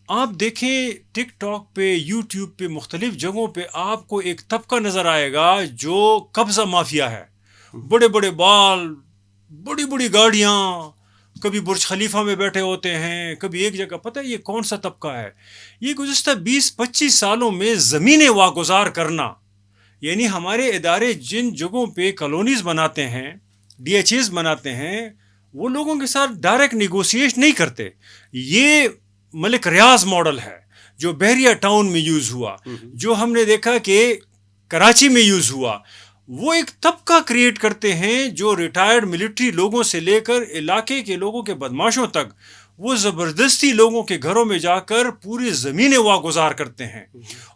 آپ دیکھیں ٹک ٹاک پہ، یوٹیوب پہ، مختلف جگہوں پہ آپ کو ایک طبقہ نظر آئے گا جو قبضہ مافیا ہے. بڑے بڑے بال، بڑی بڑی گاڑیاں، کبھی برج خلیفہ میں بیٹھے ہوتے ہیں، کبھی ایک جگہ. پتہ ہے یہ کون سا طبقہ ہے؟ یہ گزشتہ 20-25 سالوں میں زمینیں واگزار کرنا، یعنی ہمارے ادارے جن جگہوں پہ کالونیز بناتے ہیں، ڈی ایچ ایز بناتے ہیں، وہ لوگوں کے ساتھ ڈائریکٹ نیگوشیٹ نہیں کرتے. یہ ملک ریاض ماڈل ہے جو بحریہ ٹاؤن میں یوز ہوا، جو ہم نے دیکھا کہ کراچی میں یوز ہوا. وہ ایک طبقہ کریٹ کرتے ہیں جو ریٹائرڈ ملٹری لوگوں سے لے کر علاقے کے لوگوں کے بدماشوں تک، وہ زبردستی لوگوں کے گھروں میں جا کر پوری زمینیں واگزار کرتے ہیں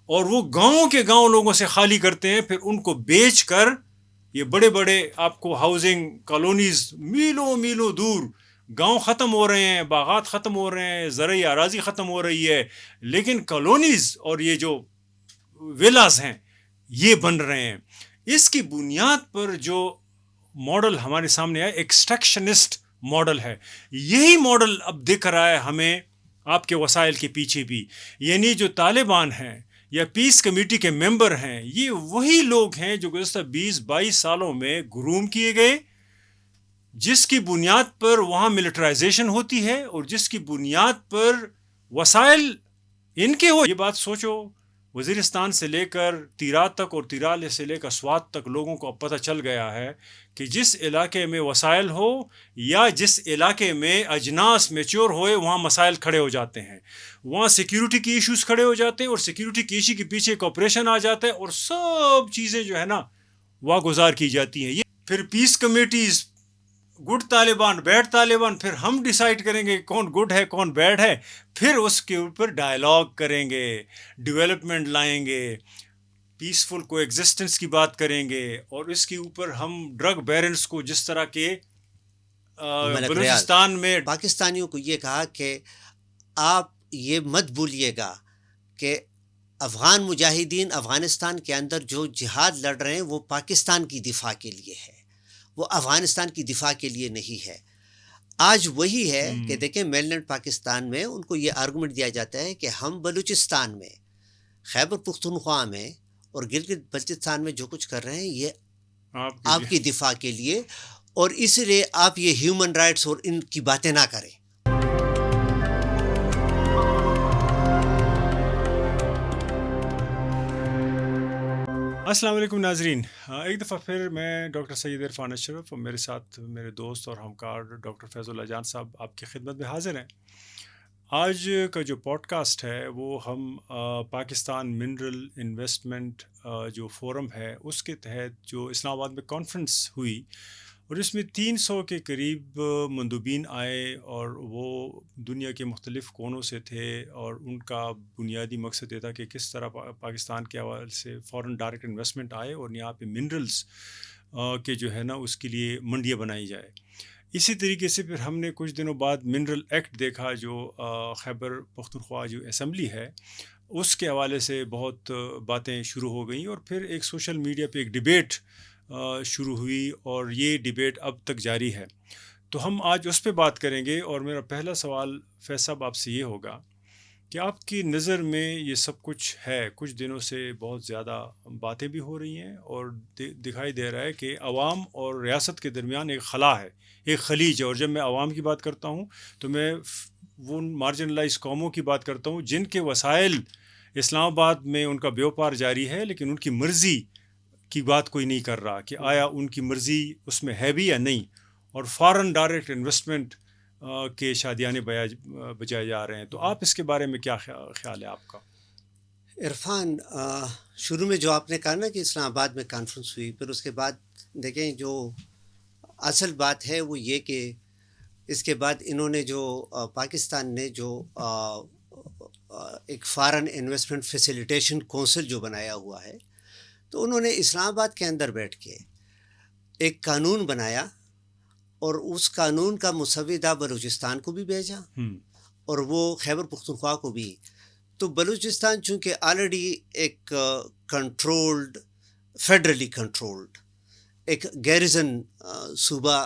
اور وہ گاؤں کے گاؤں لوگوں سے خالی کرتے ہیں، پھر ان کو بیچ کر یہ بڑے بڑے آپ کو ہاؤسنگ کالونیز میلوں میلوں دور، گاؤں ختم ہو رہے ہیں، باغات ختم ہو رہے ہیں، زرعی اراضی ختم ہو رہی ہے، لیکن کالونیز اور یہ جو ویلاز ہیں یہ بن رہے ہیں. اس کی بنیاد پر جو ماڈل ہمارے سامنے آیا ایکسٹریکشنسٹ ماڈل ہے. یہی ماڈل اب دکھ رہا ہے ہمیں آپ کے وسائل کے پیچھے بھی. یعنی جو طالبان ہیں یا پیس کمیٹی کے ممبر ہیں، یہ وہی لوگ ہیں جو گزشتہ 20-22 سالوں میں گروم کیے گئے، جس کی بنیاد پر وہاں ملٹرائزیشن ہوتی ہے اور جس کی بنیاد پر وسائل ان کے ہو. یہ بات سوچو، وزیرستان سے لے کر تیرات تک اور تیرال سے لے کر سوات تک لوگوں کو اب پتہ چل گیا ہے کہ جس علاقے میں وسائل ہو یا جس علاقے میں اجناس میچور ہوئے، وہاں مسائل کھڑے ہو جاتے ہیں، وہاں سیکیورٹی کی ایشوز کھڑے ہو جاتے ہیں، اور سیکیورٹی کی ایشو کے پیچھے ایک آپریشن آ جاتا ہے اور سب چیزیں جو ہے نا واگزار کی جاتی ہیں. یہ پھر peace committees, good Taliban, bad Taliban, پھر ہم ڈیسائیڈ کریں گے کون گڈ ہے کون بیڈ ہے، پھر اس کے اوپر ڈائلاگ کریں گے، ڈیولپمنٹ لائیں گے، پیسفل کو ایگزسٹنس کی بات کریں گے، اور اس کے اوپر ہم ڈرگ بیرنس کو جس طرح کے ملک ریاض بلوچستان میں. پاکستانیوں کو یہ کہا کہ آپ یہ مت بھولیے گا کہ افغان مجاہدین افغانستان کے اندر جو جہاد لڑ رہے ہیں وہ پاکستان کی دفاع کے لیے ہے، وہ افغانستان کی دفاع کے لیے نہیں ہے. آج وہی ہے کہ دیکھیں میل لینڈ پاکستان میں ان کو یہ آرگومنٹ دیا جاتا ہے کہ ہم بلوچستان میں، خیبر پختونخوا میں اور گلگت بلتستان میں جو کچھ کر رہے ہیں یہ آپ کی دفاع کے لیے، اور اس لیے آپ یہ ہیومن رائٹس اور ان کی باتیں نہ کریں. السلام علیکم ناظرین، ایک دفعہ پھر میں ڈاکٹر سید عرفان اشرف اور میرے ساتھ میرے دوست اور ہمکار ڈاکٹر فیض اللہ جان صاحب آپ کی خدمت میں حاضر ہیں. آج کا جو پوڈ کاسٹ ہے وہ ہم پاکستان منرل انویسٹمنٹ جو فورم ہے اس کے تحت جو اسلام آباد میں کانفرنس ہوئی، اور اس میں 300 کے قریب مندوبین آئے اور وہ دنیا کے مختلف کونوں سے تھے، اور ان کا بنیادی مقصد یہ تھا کہ کس طرح پاکستان کے حوالے سے فورن ڈائریکٹ انویسٹمنٹ آئے اور یہاں پہ منرلز کے جو ہے نا اس کے لیے منڈیاں بنائی جائے. اسی طریقے سے پھر ہم نے کچھ دنوں بعد منرل ایکٹ دیکھا جو خیبر پختونخوا جو اسمبلی ہے اس کے حوالے سے بہت باتیں شروع ہو گئیں، اور پھر ایک سوشل میڈیا پہ ایک ڈیبیٹ شروع ہوئی، اور یہ ڈیبیٹ اب تک جاری ہے. تو ہم آج اس پہ بات کریں گے، اور میرا پہلا سوال فیض صاحب آپ سے یہ ہوگا کہ آپ کی نظر میں یہ سب کچھ ہے، کچھ دنوں سے بہت زیادہ باتیں بھی ہو رہی ہیں اور دکھائی دے رہا ہے کہ عوام اور ریاست کے درمیان ایک خلا ہے، ایک خلیج ہے. اور جب میں عوام کی بات کرتا ہوں تو میں وہ مارجنلائز قوموں کی بات کرتا ہوں جن کے وسائل اسلام آباد میں ان کا بیوپار جاری ہے، لیکن ان کی مرضی کی بات کوئی نہیں کر رہا کہ آیا ان کی مرضی اس میں ہے بھی یا نہیں، اور فارن ڈائریکٹ انویسٹمنٹ کے شادیانے بجائے جا رہے ہیں. تو آپ اس کے بارے میں کیا خیال ہے آپ کا؟ عرفان، شروع میں جو آپ نے کہا نا کہ اسلام آباد میں کانفرنس ہوئی، پھر اس کے بعد دیکھیں جو اصل بات ہے وہ یہ کہ اس کے بعد انہوں نے جو پاکستان نے جو ایک فارن انویسٹمنٹ فیسیلیٹیشن کونسل جو بنایا ہوا ہے، تو انہوں نے اسلام آباد کے اندر بیٹھ کے ایک قانون بنایا، اور اس قانون کا مسودہ بلوچستان کو بھی بھیجا اور وہ خیبر پختونخوا کو بھی. تو بلوچستان چونکہ آلریڈی ایک کنٹرولڈ، فیڈرلی کنٹرولڈ ایک گیریزن صوبہ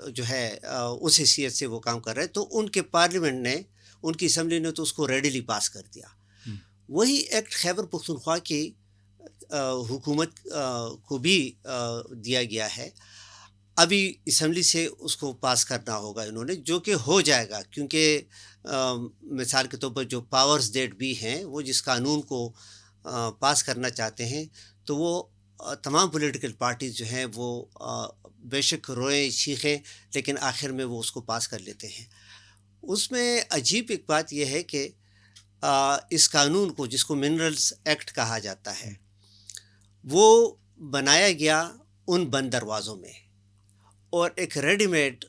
جو ہے اس حیثیت سے وہ کام کر رہے، تو ان کے پارلیمنٹ نے ان کی اسمبلی نے تو اس کو ریڈیلی پاس کر دیا. وہی ایکٹ خیبر پختونخوا کی حکومت کو بھی دیا گیا ہے. ابھی اسمبلی سے اس کو پاس کرنا ہوگا انہوں نے, جو کہ ہو جائے گا, کیونکہ مثال کے طور پر جو پاورز دیٹ بھی ہیں وہ جس قانون کو پاس کرنا چاہتے ہیں تو وہ تمام پولیٹیکل پارٹیز جو ہیں وہ بے شک روئیں چیخیں لیکن آخر میں وہ اس کو پاس کر لیتے ہیں. اس میں عجیب ایک بات یہ ہے کہ اس قانون کو جس کو منرلز ایکٹ کہا جاتا ہے وہ بنایا گیا ان بند دروازوں میں, اور ایک ریڈی میڈ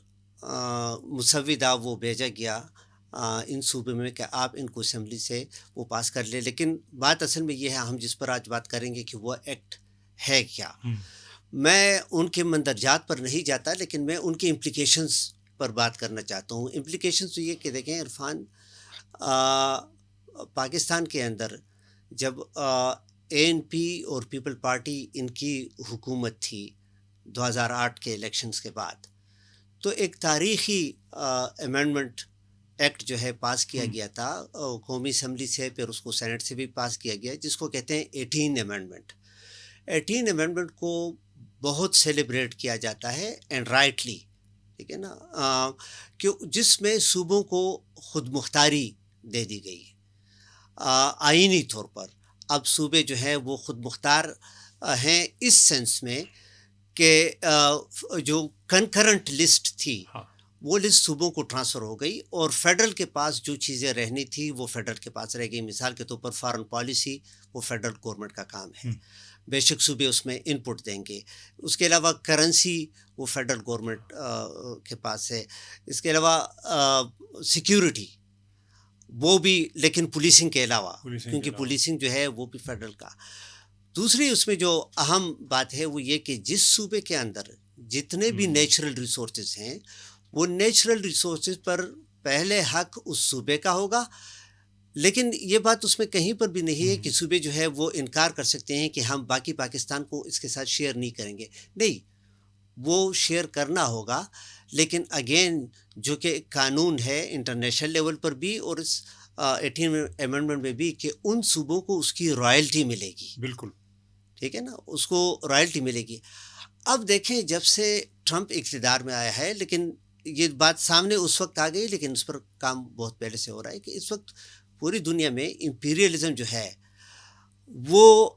مسودہ وہ بھیجا گیا ان صوبے میں کہ آپ ان کو اسمبلی سے وہ پاس کر لیں. لیکن بات اصل میں یہ ہے, ہم جس پر آج بات کریں گے کہ وہ ایکٹ ہے کیا. میں ان کے مندرجات پر نہیں جاتا, لیکن میں ان کے امپلیکیشنز پر بات کرنا چاہتا ہوں. امپلیکیشنز تو یہ کہ دیکھیں عرفان, پاکستان کے اندر جب ANP اور پیپل پارٹی ان کی حکومت تھی 2008 کے الیکشنز کے بعد, تو ایک تاریخی امینڈمنٹ ایکٹ جو ہے پاس کیا گیا تھا قومی اسمبلی سے, پھر اس کو سینٹ سے بھی پاس کیا گیا, جس کو کہتے ہیں 18 امینڈمنٹ. 18 امینڈمنٹ کو بہت سیلیبریٹ کیا جاتا ہے اینڈ رائٹلی, ٹھیک ہے نا, کہ جس میں صوبوں کو خود مختاری دے دی گئی آئینی طور پر. اب صوبے جو ہیں وہ خود مختار ہیں اس سینس میں کہ جو کنکرنٹ لسٹ تھی وہ لسٹ صوبوں کو ٹرانسفر ہو گئی, اور فیڈرل کے پاس جو چیزیں رہنی تھی وہ فیڈرل کے پاس رہ گئی. مثال کے طور پر فارن پالیسی وہ فیڈرل گورنمنٹ کا کام ہے, بے شک صوبے اس میں ان پٹ دیں گے. اس کے علاوہ کرنسی وہ فیڈرل گورنمنٹ کے پاس ہے. اس کے علاوہ سیکیورٹی وہ بھی, لیکن پولیسنگ کے علاوہ, کیونکہ پولیسنگ جو ہے وہ بھی فیڈرل کا. دوسری اس میں جو اہم بات ہے وہ یہ کہ جس صوبے کے اندر جتنے بھی نیچرل ریسورسز ہیں وہ نیچرل ریسورسز پر پہلے حق اس صوبے کا ہوگا, لیکن یہ بات اس میں کہیں پر بھی نہیں ہے کہ صوبے جو ہے وہ انکار کر سکتے ہیں کہ ہم باقی پاکستان کو اس کے ساتھ شیئر نہیں کریں گے. نہیں, وہ شیئر کرنا ہوگا, لیکن اگین جو کہ قانون ہے انٹرنیشنل لیول پر بھی اور اس 18 امینڈمنٹ میں بھی کہ ان صوبوں کو اس کی رائلٹی ملے گی. بالکل ٹھیک ہے نا, اس کو رائلٹی ملے گی. اب دیکھیں جب سے ٹرمپ اقتدار میں آیا ہے, لیکن یہ بات سامنے اس وقت آ گئی, لیکن اس پر کام بہت پہلے سے ہو رہا ہے کہ اس وقت پوری دنیا میں امپیریلزم جو ہے وہ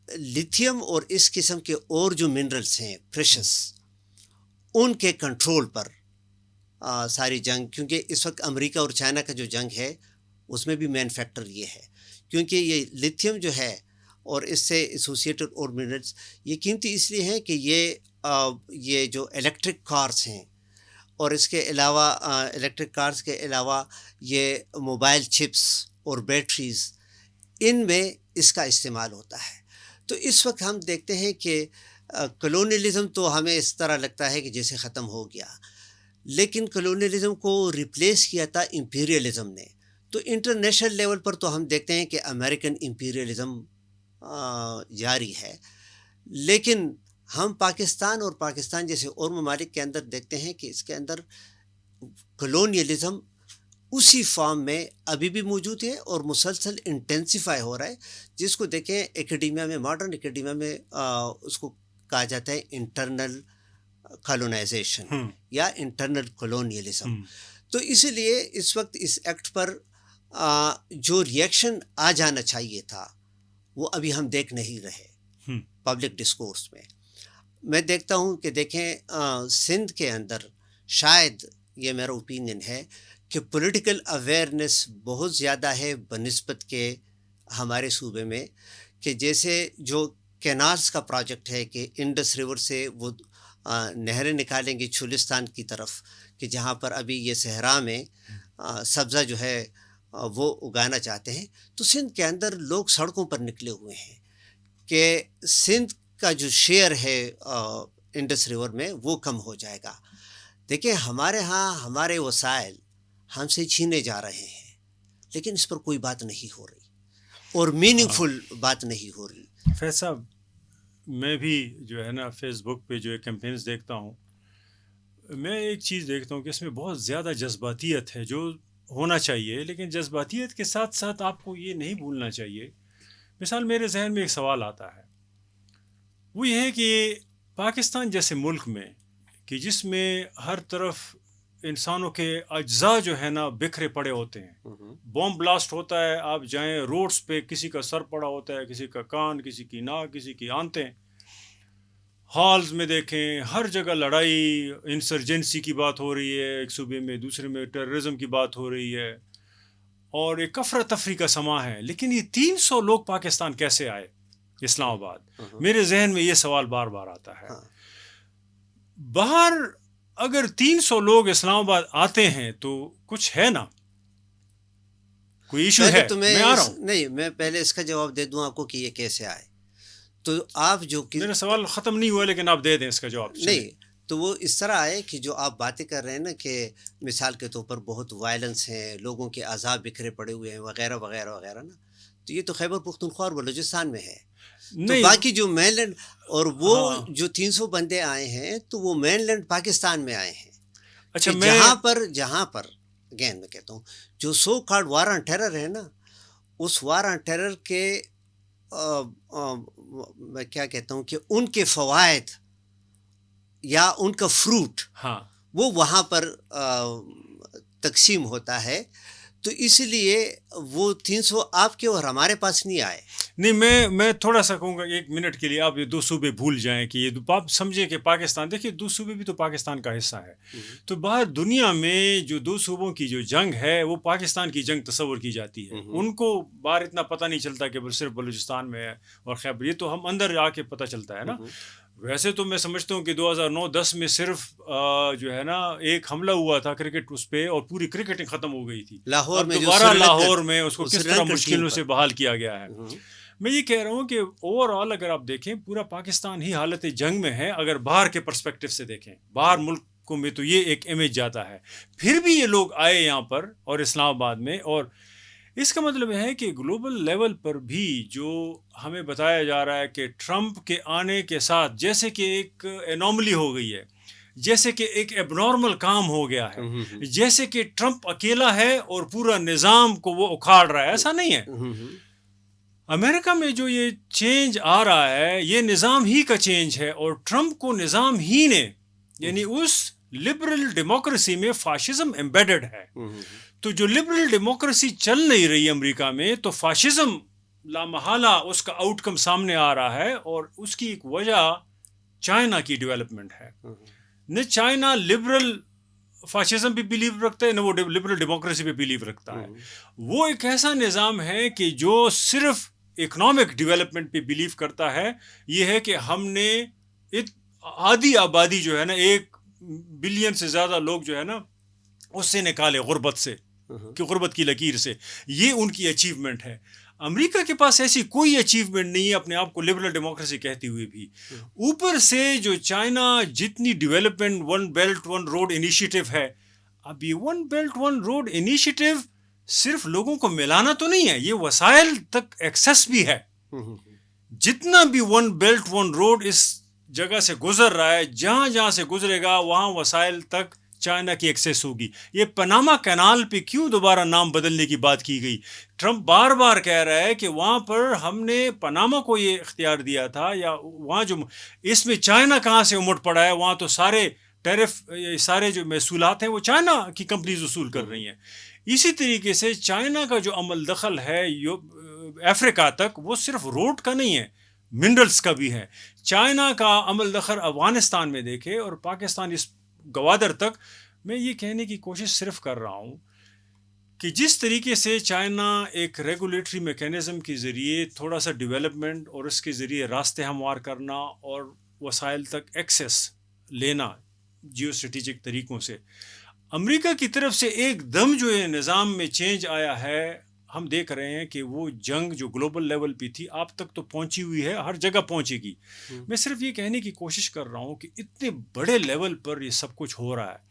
لیتھیم اور اس قسم کے اور جو منرلس ہیں پریشس, ان کے کنٹرول پر ساری جنگ, کیونکہ اس وقت امریکہ اور چائنا کا جو جنگ ہے اس میں بھی مین فیکٹر یہ ہے, کیونکہ یہ لیتھیم جو ہے اور اس سے ایسوسیٹڈ اور منرلس یہ قیمتی اس لیے ہیں کہ یہ جو الیکٹرک کارز ہیں اور اس کے علاوہ الیکٹرک کارز کے علاوہ یہ موبائل چپس اور بیٹریز, ان میں اس کا استعمال ہوتا ہے. تو اس وقت ہم دیکھتے ہیں کہ کلونیلزم تو ہمیں اس طرح لگتا ہے کہ جیسے ختم ہو گیا, لیکن کلونیلزم کو ریپلیس کیا تھا امپیریلزم نے. تو انٹرنیشنل لیول پر تو ہم دیکھتے ہیں کہ امریکن امپیریلزم جاری ہے, لیکن ہم پاکستان اور پاکستان جیسے اور ممالک کے اندر دیکھتے ہیں کہ اس کے اندر کلونیلزم اسی فارم میں ابھی بھی موجود ہے اور مسلسل انٹینسیفائی ہو رہا ہے, جس کو دیکھیں ایکیڈیمیا میں, ماڈرن ایکیڈیمیا میں اس کو کہا جاتا ہے انٹرنل کالونائزیشن یا انٹرنل کلونیلزم. تو اسی لیے اس وقت اس ایکٹ پر جو ریئیکشن آ جانا چاہیے تھا وہ ابھی ہم دیکھ نہیں رہے پبلک ڈسکورس میں. میں دیکھتا ہوں کہ دیکھیں سندھ کے اندر شاید, یہ میرا اوپینین ہے, کہ پولیٹیکل اویئرنیس بہت زیادہ ہے بنسبت کے ہمارے صوبے میں, کہ جیسے جو کینالز کا پروجیکٹ ہے کہ انڈس ریور سے وہ نہریں نکالیں گے چولستان کی طرف, کہ جہاں پر ابھی یہ صحرا میں سبزہ جو ہے وہ اگانا چاہتے ہیں, تو سندھ کے اندر لوگ سڑکوں پر نکلے ہوئے ہیں کہ سندھ کا جو شیئر ہے انڈس ریور میں وہ کم ہو جائے گا. دیکھیں ہمارے ہاں ہمارے وسائل ہم سے چھینے جا رہے ہیں, لیکن اس پر کوئی بات نہیں ہو رہی اور میننگ فل بات نہیں ہو رہی. فیض صاحب, میں بھی جو ہے نا فیس بک پہ جو کیمپینز دیکھتا ہوں, میں ایک چیز دیکھتا ہوں کہ اس میں بہت زیادہ جذباتیت ہے, جو ہونا چاہیے، لیکن جذباتیت کے ساتھ ساتھ آپ کو یہ نہیں بھولنا چاہیے. مثال میرے ذہن میں ایک سوال آتا ہے، وہ یہ ہے کہ پاکستان جیسے ملک میں کہ جس میں ہر طرف انسانوں کے اجزاء جو ہے نا بکھرے پڑے ہوتے ہیں، بوم بلاسٹ ہوتا ہے، آپ جائیں روڈز پہ کسی کا سر پڑا ہوتا ہے، کسی کا کان، کسی کی ناک، کسی کی آنتیں. ہالز میں دیکھیں ہر جگہ لڑائی، انسرجنسی کی بات ہو رہی ہے، ایک صوبے میں دوسرے میں ٹیررزم کی بات ہو رہی ہے، اور ایک افراتفری کا سماں ہے. لیکن یہ 300 لوگ پاکستان کیسے آئے اسلام آباد؟ میرے ذہن میں یہ سوال بار بار آتا ہے. باہر اگر 300 لوگ اسلام آباد آتے ہیں تو کچھ ہے نا، کوئی ایشو ہے. میں آ رہا ہوں، نہیں، میں پہلے اس کا جواب دے دوں آپ کو کہ یہ کیسے آئے. تو آپ جو میرا سوال ختم نہیں ہوا لیکن آپ دے دیں اس کا جواب. نہیں، تو وہ اس طرح آئے کہ جو آپ باتیں کر رہے ہیں نا کہ مثال کے طور پر بہت وائلنس ہیں، لوگوں کے اعضاء بکھرے پڑے ہوئے ہیں وغیرہ وغیرہ وغیرہ نا، تو یہ تو خیبر پختونخوا اور بلوچستان میں ہے. تو باقی جو مین لینڈ اور وہ جو 300 بندے آئے ہیں تو وہ مین لینڈ پاکستان میں آئے ہیں. اچھا، جہاں پر اگین میں کہتا ہوں جو so called war on terror ہے نا، اس وار آن ٹیرر کے میں کیا کہتا ہوں کہ ان کے فوائد یا ان کا فروٹ وہ وہاں پر تقسیم ہوتا ہے. تو اس لیے وہ 300 آپ کے اور ہمارے پاس نہیں آئے. نہیں، میں تھوڑا سا کہوں گا 1 منٹ کے لیے آپ یہ 2 صوبے بھول جائیں کہ یہ آپ سمجھیں کہ پاکستان، دیکھیے 2 صوبے بھی تو پاکستان کا حصہ ہے. تو باہر دنیا میں جو 2 صوبوں کی جو جنگ ہے وہ پاکستان کی جنگ تصور کی جاتی ہے. ان کو باہر اتنا پتہ نہیں چلتا کہ صرف بلوچستان میں ہے اور خیبر، یہ تو ہم اندر آ کے پتہ چلتا ہے نا. ویسے تو میں سمجھتا ہوں کہ 2009-10 میں صرف جو ہے نا ایک حملہ ہوا تھا کرکٹ اس پہ، اور پوری کرکٹنگ ختم ہو گئی تھی. دوبارہ لاہور میں اس کو کس طرح مشکلوں سے بحال کیا گیا ہے. میں یہ کہہ رہا ہوں کہ اوور آل اگر آپ دیکھیں پورا پاکستان ہی حالت جنگ میں ہے. اگر باہر کے پرسپیکٹو سے دیکھیں، باہر ملکوں میں تو یہ ایک امیج جاتا ہے. پھر بھی یہ لوگ آئے یہاں پر اور اسلام آباد میں، اور اس کا مطلب ہے کہ گلوبل لیول پر بھی جو ہمیں بتایا جا رہا ہے کہ ٹرمپ کے آنے کے ساتھ جیسے کہ ایک انوملی ہو گئی ہے، جیسے کہ ایک ایب نارمل کام ہو گیا ہے، جیسے کہ ٹرمپ اکیلا ہے اور پورا نظام کو وہ اکھاڑ رہا ہے. ایسا نہیں ہے. امریکہ میں جو یہ چینج آ رہا ہے یہ نظام ہی کا چینج ہے، اور ٹرمپ کو نظام ہی نے، یعنی اس لبرل ڈیموکریسی میں فاشزم ایمبیڈڈ ہے. تو جو لبرل ڈیموکریسی چل نہیں رہی امریکہ میں، تو فاشزم لامحالہ اس کا آؤٹ کم سامنے آ رہا ہے. اور اس کی ایک وجہ چائنا کی ڈیولپمنٹ ہے. نہ چائنا لبرل فاشزم پہ بلیو رکھتا ہے، نہ وہ لبرل ڈیموکریسی پہ بلیو رکھتا ہے. وہ ایک ایسا نظام ہے کہ جو صرف اکنامک ڈیولپمنٹ پہ بلیو کرتا ہے. یہ ہے کہ ہم نے آدھی آبادی جو ہے نا 1 بلین سے زیادہ لوگ جو ہے نا اس سے نکالے غربت سے، کہ غربت کی لکیر سے. یہ ان کی اچیومنٹ ہے. امریکہ کے پاس ایسی کوئی اچیومنٹ نہیں ہے اپنے آپ کو لبرل ڈیموکریسی کہتے ہوئے بھی. اوپر سے جو چائنا جتنی ڈیولپمنٹ 1 بیلٹ 1 روڈ انیشیٹو ہے، اب یہ 1 بیلٹ 1 روڈ انیشیٹو صرف لوگوں کو ملانا تو نہیں ہے، یہ وسائل تک ایکسیس بھی ہے. جتنا بھی 1 بیلٹ 1 روڈ اس جگہ سے گزر رہا ہے، جہاں جہاں سے گزرے گا وہاں وسائل تک چائنا کی ایکسیس ہوگی. یہ پاناما کینال پہ کیوں دوبارہ نام بدلنے کی بات کی گئی؟ ٹرمپ بار بار کہہ رہا ہے کہ وہاں پر ہم نے پاناما کو یہ اختیار دیا تھا، یا وہاں جو اس میں چائنا کہاں سے امٹ پڑا ہے؟ وہاں تو سارے ٹیرف، سارے جو محصولات ہیں وہ چائنا کی کمپنیز وصول کر رہی ہیں. اسی طریقے سے چائنا کا جو عمل دخل ہے افریقہ تک، وہ صرف روڈ کا نہیں ہے، منرلز کا بھی ہے. چائنا کا عمل دخل افغانستان میں دیکھے اور پاکستان اس گوادر تک. میں یہ کہنے کی کوشش صرف کر رہا ہوں کہ جس طریقے سے چائنا ایک ریگولیٹری میکینزم کے ذریعے تھوڑا سا ڈیولپمنٹ اور اس کے ذریعے راستے ہموار کرنا اور وسائل تک ایکسیس لینا جیو اسٹریٹجک طریقوں سے، امریکہ کی طرف سے ایک دم جو یہ نظام میں چینج آیا ہے، ہم دیکھ رہے ہیں کہ وہ جنگ جو گلوبل لیول پہ تھی آپ تک تو پہنچی ہوئی ہے، ہر جگہ پہنچے گی. میں صرف یہ کہنے کی کوشش کر رہا ہوں کہ اتنے بڑے لیول پر یہ سب کچھ ہو رہا ہے،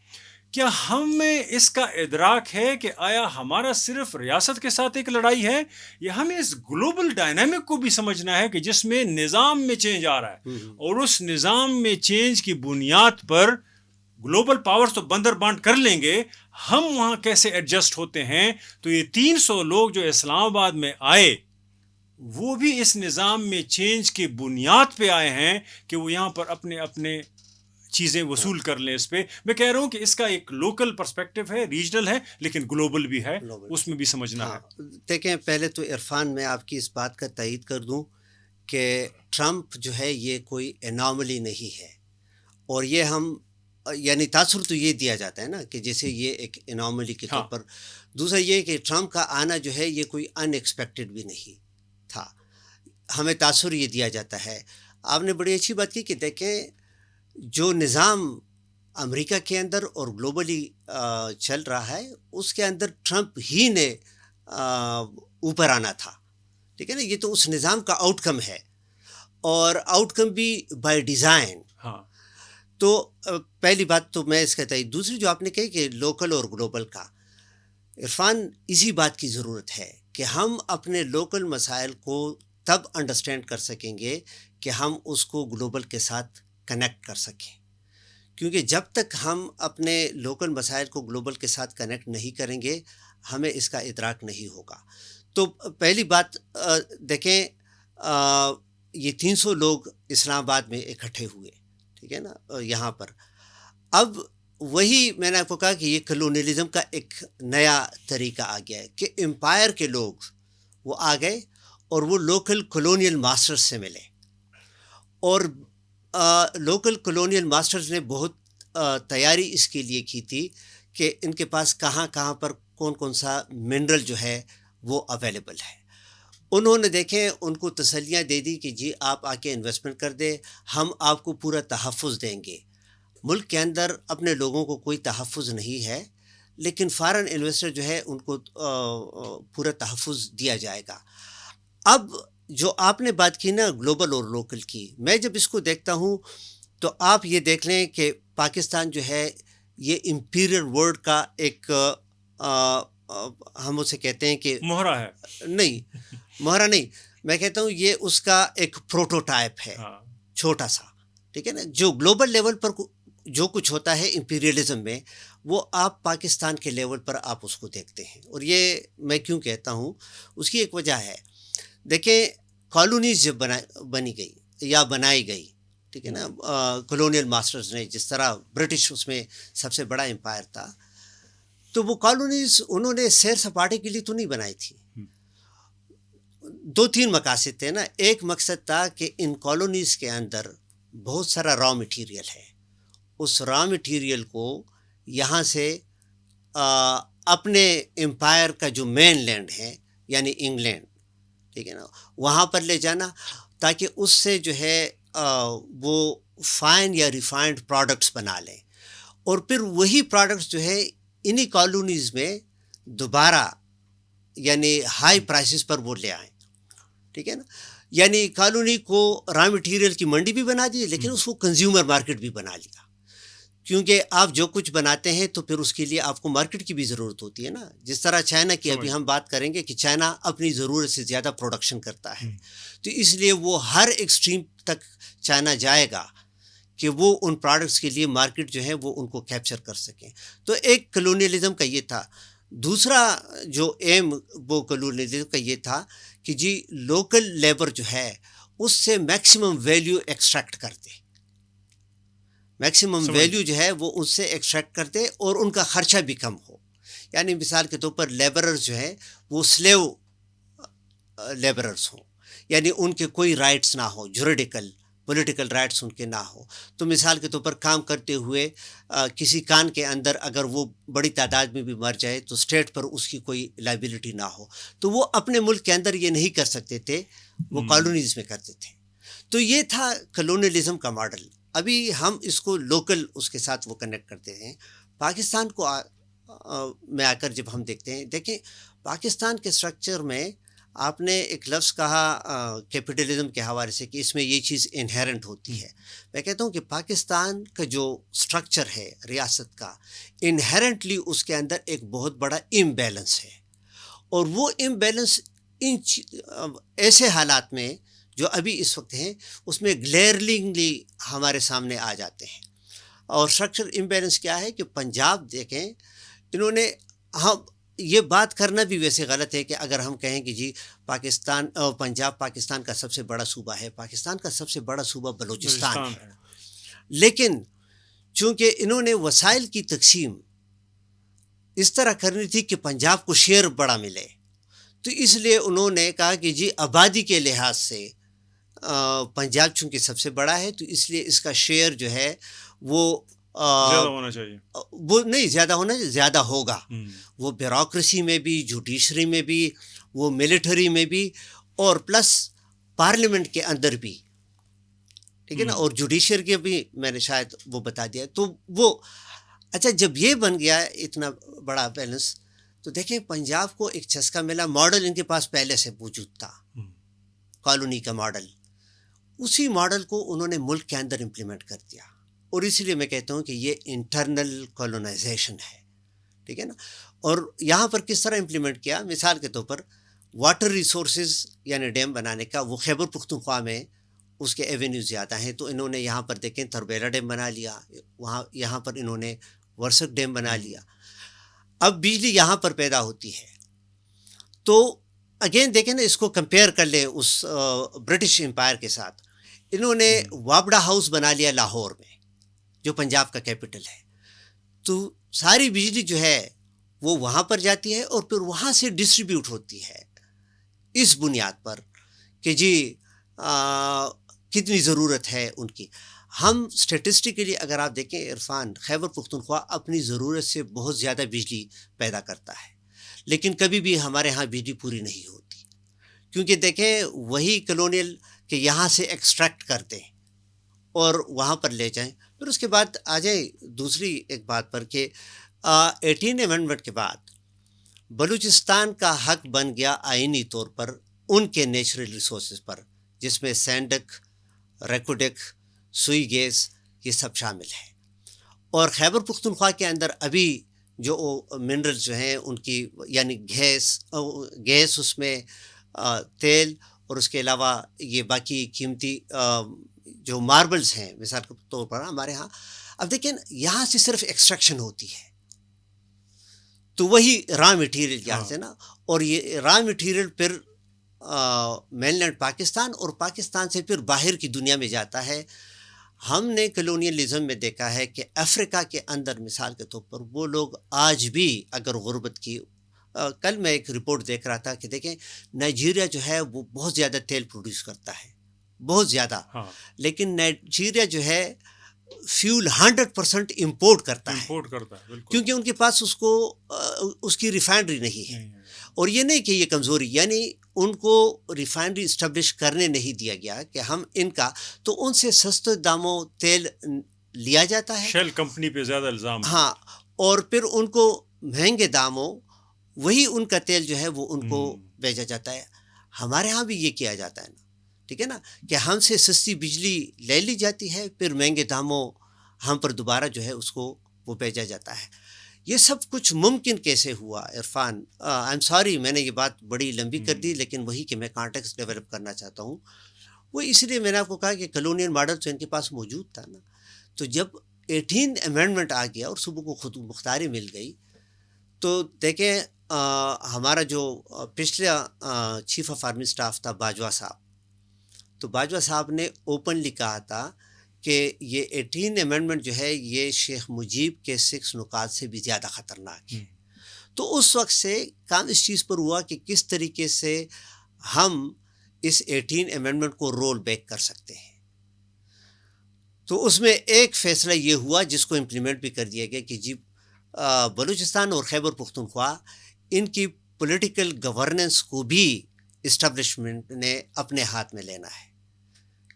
کیا ہمیں اس کا ادراک ہے کہ آیا ہمارا صرف ریاست کے ساتھ ایک لڑائی ہے، یا ہمیں اس گلوبل ڈائنامک کو بھی سمجھنا ہے کہ جس میں نظام میں چینج آ رہا ہے، اور اس نظام میں چینج کی بنیاد پر گلوبل پاورز تو بندر بانٹ کر لیں گے, ہم وہاں کیسے ایڈجسٹ ہوتے ہیں. تو یہ 300 لوگ جو اسلام آباد میں آئے وہ بھی اس نظام میں چینج کی بنیاد پہ آئے ہیں کہ وہ یہاں پر اپنے اپنے چیزیں وصول کر لیں. اس پہ میں کہہ رہا ہوں کہ اس کا ایک لوکل پرسپیکٹو ہے, ریجنل ہے, لیکن گلوبل بھی ہے, اس میں بھی سمجھنا ہے. دیکھیں, پہلے تو عرفان میں آپ کی اس بات کا تائید کر دوں کہ ٹرمپ جو ہے یہ کوئی اناملی نہیں ہے, اور یہ ہم یعنی تاثر تو یہ دیا جاتا ہے نا کہ جیسے یہ ایک اناملی کے طور پر. دوسرا یہ کہ ٹرمپ کا آنا جو ہے یہ کوئی ان ایکسپیکٹڈ بھی نہیں تھا, ہمیں تاثر یہ دیا جاتا ہے. آپ نے بڑی اچھی بات کی کہ دیکھیں جو نظام امریکہ کے اندر اور گلوبلی چل رہا ہے اس کے اندر ٹرمپ ہی نے اوپر آنا تھا, ٹھیک ہے نا. یہ تو اس نظام کا آؤٹ کم ہے, اور آؤٹ کم بھی بائی ڈیزائن. تو پہلی بات تو میں اس کا تائید. دوسری جو آپ نے کہی کہ لوکل اور گلوبل کا, عرفان اسی بات کی ضرورت ہے کہ ہم اپنے لوکل مسائل کو تب انڈرسٹینڈ کر سکیں گے کہ ہم اس کو گلوبل کے ساتھ کنیکٹ کر سکیں, کیونکہ جب تک ہم اپنے لوکل مسائل کو گلوبل کے ساتھ کنیکٹ نہیں کریں گے ہمیں اس کا ادراک نہیں ہوگا. تو پہلی بات دیکھیں, یہ 300 لوگ اسلام آباد میں اکٹھے ہوئے, ٹھیک ہے نا, یہاں پر. اب وہی میں نے آپ کو کہا کہ یہ کلونیلزم کا ایک نیا طریقہ آ گیا ہے کہ امپائر کے لوگ وہ آ گئے اور وہ لوکل کلونیل ماسٹرز سے ملے, اور لوکل کلونیل ماسٹرز نے بہت تیاری اس کے لیے کی تھی کہ ان کے پاس کہاں کہاں پر کون کون سا منرل جو ہے وہ اویلیبل ہے. انہوں نے دیکھیں ان کو تسلیاں دے دی کہ جی آپ آ کے انویسٹمنٹ کر دیں, ہم آپ کو پورا تحفظ دیں گے. ملک کے اندر اپنے لوگوں کو کوئی تحفظ نہیں ہے, لیکن فارن انویسٹر جو ہے ان کو پورا تحفظ دیا جائے گا. اب جو آپ نے بات کی نا گلوبل اور لوکل کی, میں جب اس کو دیکھتا ہوں تو آپ یہ دیکھ لیں کہ پاکستان جو ہے یہ امپیریل ورلڈ کا ایک ہم اسے کہتے ہیں کہ مہرا ہے. نہیں, مہرا نہیں, میں کہتا ہوں یہ اس کا ایک پروٹوٹائپ ہے, چھوٹا سا, ٹھیک ہے نا. جو گلوبل لیول پر جو کچھ ہوتا ہے امپیریلزم میں وہ آپ پاکستان کے لیول پر آپ اس کو دیکھتے ہیں. اور یہ میں کیوں کہتا ہوں, اس کی ایک وجہ ہے. دیکھیں کالونیز جب بنی گئی یا بنائی گئی, ٹھیک ہے نا, کلونیل ماسٹرز نے, جس طرح برٹش اس میں سب سے بڑا امپائر تھا, تو وہ کالونیز انہوں نے سیر سپاٹے کے لیے تو نہیں بنائی تھی. 2-3 مقاصد تھے نا. ایک مقصد تھا کہ ان کالونیز کے اندر بہت سارا را مٹیریل ہے, اس را مٹیریل کو یہاں سے اپنے امپائر کا جو مین لینڈ ہے یعنی انگلینڈ, ٹھیک ہے نا, وہاں پر لے جانا تاکہ اس سے جو ہے وہ فائن یا ریفائنڈ پروڈکٹس بنا لیں, اور پھر وہی پروڈکٹس جو ہے انہی کالونیز میں دوبارہ یعنی ہائی پرائسز پر وہ لے آئیں, ٹھیک ہے نا. یعنی کالونی کو را مٹیریل کی منڈی بھی بنا دی, لیکن اس کو کنزیومر مارکیٹ بھی بنا لیا, کیونکہ آپ جو کچھ بناتے ہیں تو پھر اس کے لیے آپ کو مارکیٹ کی بھی ضرورت ہوتی ہے نا. جس طرح چائنا کی ابھی ہم بات کریں گے کہ چائنا اپنی ضرورت سے زیادہ پروڈکشن کرتا ہے, تو اس لیے وہ ہر ایکسٹریم تک چائنا جائے گا کہ وہ ان پروڈکٹس کے لیے مارکیٹ جو ہے وہ ان کو کیپچر کر سکیں. تو ایک کلونیلزم کا یہ تھا. دوسرا جو ایم وہ کلونیلزم کا یہ تھا کہ جی لوکل لیبر جو ہے اس سے میکسیمم ویلیو ایکسٹریکٹ کرتے, میکسیمم ویلیو جو ہے وہ اس سے ایکسٹریکٹ کرتے اور ان کا خرچہ بھی کم ہو. یعنی مثال کے طور پر لیبررز جو ہیں وہ سلیو لیبررز ہوں, یعنی ان کے کوئی رائٹس نہ ہو, جوریڈیکل پولیٹیکل رائٹس ان کے نہ ہو. تو مثال کے طور پر کام کرتے ہوئے کسی کان کے اندر اگر وہ بڑی تعداد میں بھی مر جائے تو اسٹیٹ پر اس کی کوئی لائبلٹی نہ ہو, تو وہ اپنے ملک کے اندر یہ نہیں کر سکتے تھے, وہ کالونیز میں کرتے تھے. تو یہ تھا کلونیلزم کا ماڈل. ابھی ہم اس کو لوکل اس کے ساتھ وہ کنیکٹ کرتے ہیں. پاکستان کو میں آ کر جب ہم دیکھتے ہیں, دیکھیں پاکستان کے اسٹرکچر میں آپ نے ایک لفظ کہا کیپٹلزم کے حوالے سے کہ اس میں یہ چیز انہیرنٹ ہوتی ہے. میں کہتا ہوں کہ پاکستان کا جو اسٹرکچر ہے ریاست کا, انہیرنٹلی اس کے اندر ایک بہت بڑا امبیلنس ہے, اور وہ امبیلنس ان ایسے حالات میں جو ابھی اس وقت ہیں اس میں گلیئرلنگلی ہمارے سامنے آ جاتے ہیں. اور اسٹرکچر امبیلنس کیا ہے کہ پنجاب دیکھیں انہوں نے، ہم یہ بات کرنا بھی ویسے غلط ہے کہ اگر ہم کہیں کہ جی پاکستان پنجاب پاکستان کا سب سے بڑا صوبہ ہے، پاکستان کا سب سے بڑا صوبہ بلوچستان ہے، لیکن چونکہ انہوں نے وسائل کی تقسیم اس طرح کرنی تھی کہ پنجاب کو شیئر بڑا ملے، تو اس لیے انہوں نے کہا کہ جی آبادی کے لحاظ سے پنجاب چونکہ سب سے بڑا ہے تو اس لیے اس کا شیئر جو ہے وہ زیادہ ہونا چاہیے، وہ نہیں زیادہ ہونا، زیادہ ہوگا، وہ بیوروکریسی میں بھی، جوڈیشری میں بھی، وہ ملٹری میں بھی، اور پلس پارلیمنٹ کے اندر بھی، ٹھیک ہے نا، اور جوڈیشری کے بھی میں نے شاید وہ بتا دیا. تو وہ اچھا جب یہ بن گیا اتنا بڑا بیلنس، تو دیکھیں پنجاب کو ایک چسکا ملا، ماڈل ان کے پاس پہلے سے موجود تھا، کالونی کا ماڈل، اسی ماڈل کو انہوں نے ملک کے اندر امپلیمنٹ کر دیا، اور اسی لیے میں کہتا ہوں کہ یہ انٹرنل کالونائزیشن ہے، ٹھیک ہے نا. اور یہاں پر کس طرح امپلیمنٹ کیا، مثال کے طور پر واٹر ریسورسز یعنی ڈیم بنانے کا، وہ خیبر پختونخوا میں اس کے ایونیو زیادہ ہیں، تو انہوں نے یہاں پر دیکھیں تربیلا ڈیم بنا لیا، یہاں پر انہوں نے ورسک ڈیم بنا لیا. اب بجلی یہاں پر پیدا ہوتی ہے، تو اگین دیکھیں نا، اس کو کمپیئر کر لیں اس برٹش امپائر کے ساتھ، انہوں نے وابڈا ہاؤس بنا لیا لاہور میں جو پنجاب کا کیپٹل ہے، تو ساری بجلی جو ہے وہ وہاں پر جاتی ہے اور پھر وہاں سے ڈسٹریبیوٹ ہوتی ہے اس بنیاد پر کہ جی کتنی ضرورت ہے ان کی. ہم اسٹیٹسٹکلی اگر آپ دیکھیں عرفان، خیبر پختونخوا اپنی ضرورت سے بہت زیادہ بجلی پیدا کرتا ہے، لیکن کبھی بھی ہمارے ہاں بجلی پوری نہیں ہوتی، کیونکہ دیکھیں وہی کلونیل کہ یہاں سے ایکسٹریکٹ کرتے ہیں اور وہاں پر لے جائیں. پھر اس کے بعد آ جائیں دوسری ایک بات پر کہ 18 امینڈمنٹ کے بعد بلوچستان کا حق بن گیا آئینی طور پر ان کے نیچرل ریسورسز پر، جس میں سینڈک، ریکوڈک، سوئی گیس، یہ سب شامل ہے. اور خیبر پختونخوا کے اندر ابھی جو منرلز جو ہیں ان کی یعنی گیس اس میں تیل، اور اس کے علاوہ یہ باقی قیمتی جو ماربلز ہیں مثال کے طور پر ہمارے ہاں، اب دیکھیں یہاں سے صرف ایکسٹریکشن ہوتی ہے، تو وہی را مٹیریل یہاں سے نا، اور یہ را مٹیریل پھر مین لینڈ پاکستان اور پاکستان سے پھر باہر کی دنیا میں جاتا ہے. ہم نے کلونیلزم میں دیکھا ہے کہ افریقہ کے اندر مثال کے طور پر وہ لوگ آج بھی اگر غربت کی، کل میں ایک رپورٹ دیکھ رہا تھا کہ دیکھیں نائجیریا جو ہے وہ بہت زیادہ تیل پروڈیوس کرتا ہے، بہت زیادہ، لیکن نائجیریا جو ہے فیول 100% امپورٹ کرتا ہے، کیونکہ ان کے پاس اس کی ریفائنری نہیں ہے. اور یہ نہیں کہ یہ کمزوری، یعنی ان کو ریفائنری اسٹیبلش کرنے نہیں دیا گیا کہ ہم ان کا، تو ان سے سستے داموں تیل لیا جاتا ہے، شیل کمپنی پہ زیادہ الزام، ہاں، اور پھر ان کو مہنگے داموں وہی ان کا تیل جو ہے وہ ان کو بیچا جاتا ہے. ہمارے ہاں بھی یہ کیا جاتا ہے نا، ٹھیک ہے نا، کہ ہم سے سستی بجلی لے لی جاتی ہے، پھر مہنگے داموں ہم پر دوبارہ جو ہے اس کو وہ بیچا جاتا ہے. یہ سب کچھ ممکن کیسے ہوا عرفان؟ آئی ایم سوری میں نے یہ بات بڑی لمبی کر دی، لیکن وہی کہ میں کانٹیکسٹ ڈیولپ کرنا چاہتا ہوں. وہ اس لیے میں نے آپ کو کہا کہ کلونیل ماڈل تو ان کے پاس موجود تھا نا، تو جب 18 امینڈمنٹ آ گیا اور صوبوں کو خود مختاری مل گئی، تو دیکھیں ہمارا جو پچھلا چیف آف آرمی اسٹاف تھا باجوہ صاحب، تو باجوہ صاحب نے اوپنلی کہا تھا کہ یہ 18 امینڈمنٹ جو ہے یہ شیخ مجیب کے 6 نکات سے بھی زیادہ خطرناک ہے. تو اس وقت سے کام اس چیز پر ہوا کہ کس طریقے سے ہم اس 18 امینڈمنٹ کو رول بیک کر سکتے ہیں. تو اس میں ایک فیصلہ یہ ہوا جس کو امپلیمنٹ بھی کر دیا گیا کہ جی بلوچستان اور خیبر پختونخوا ان کی پولیٹیکل گورننس کو بھی اسٹیبلشمنٹ نے اپنے ہاتھ میں لینا ہے،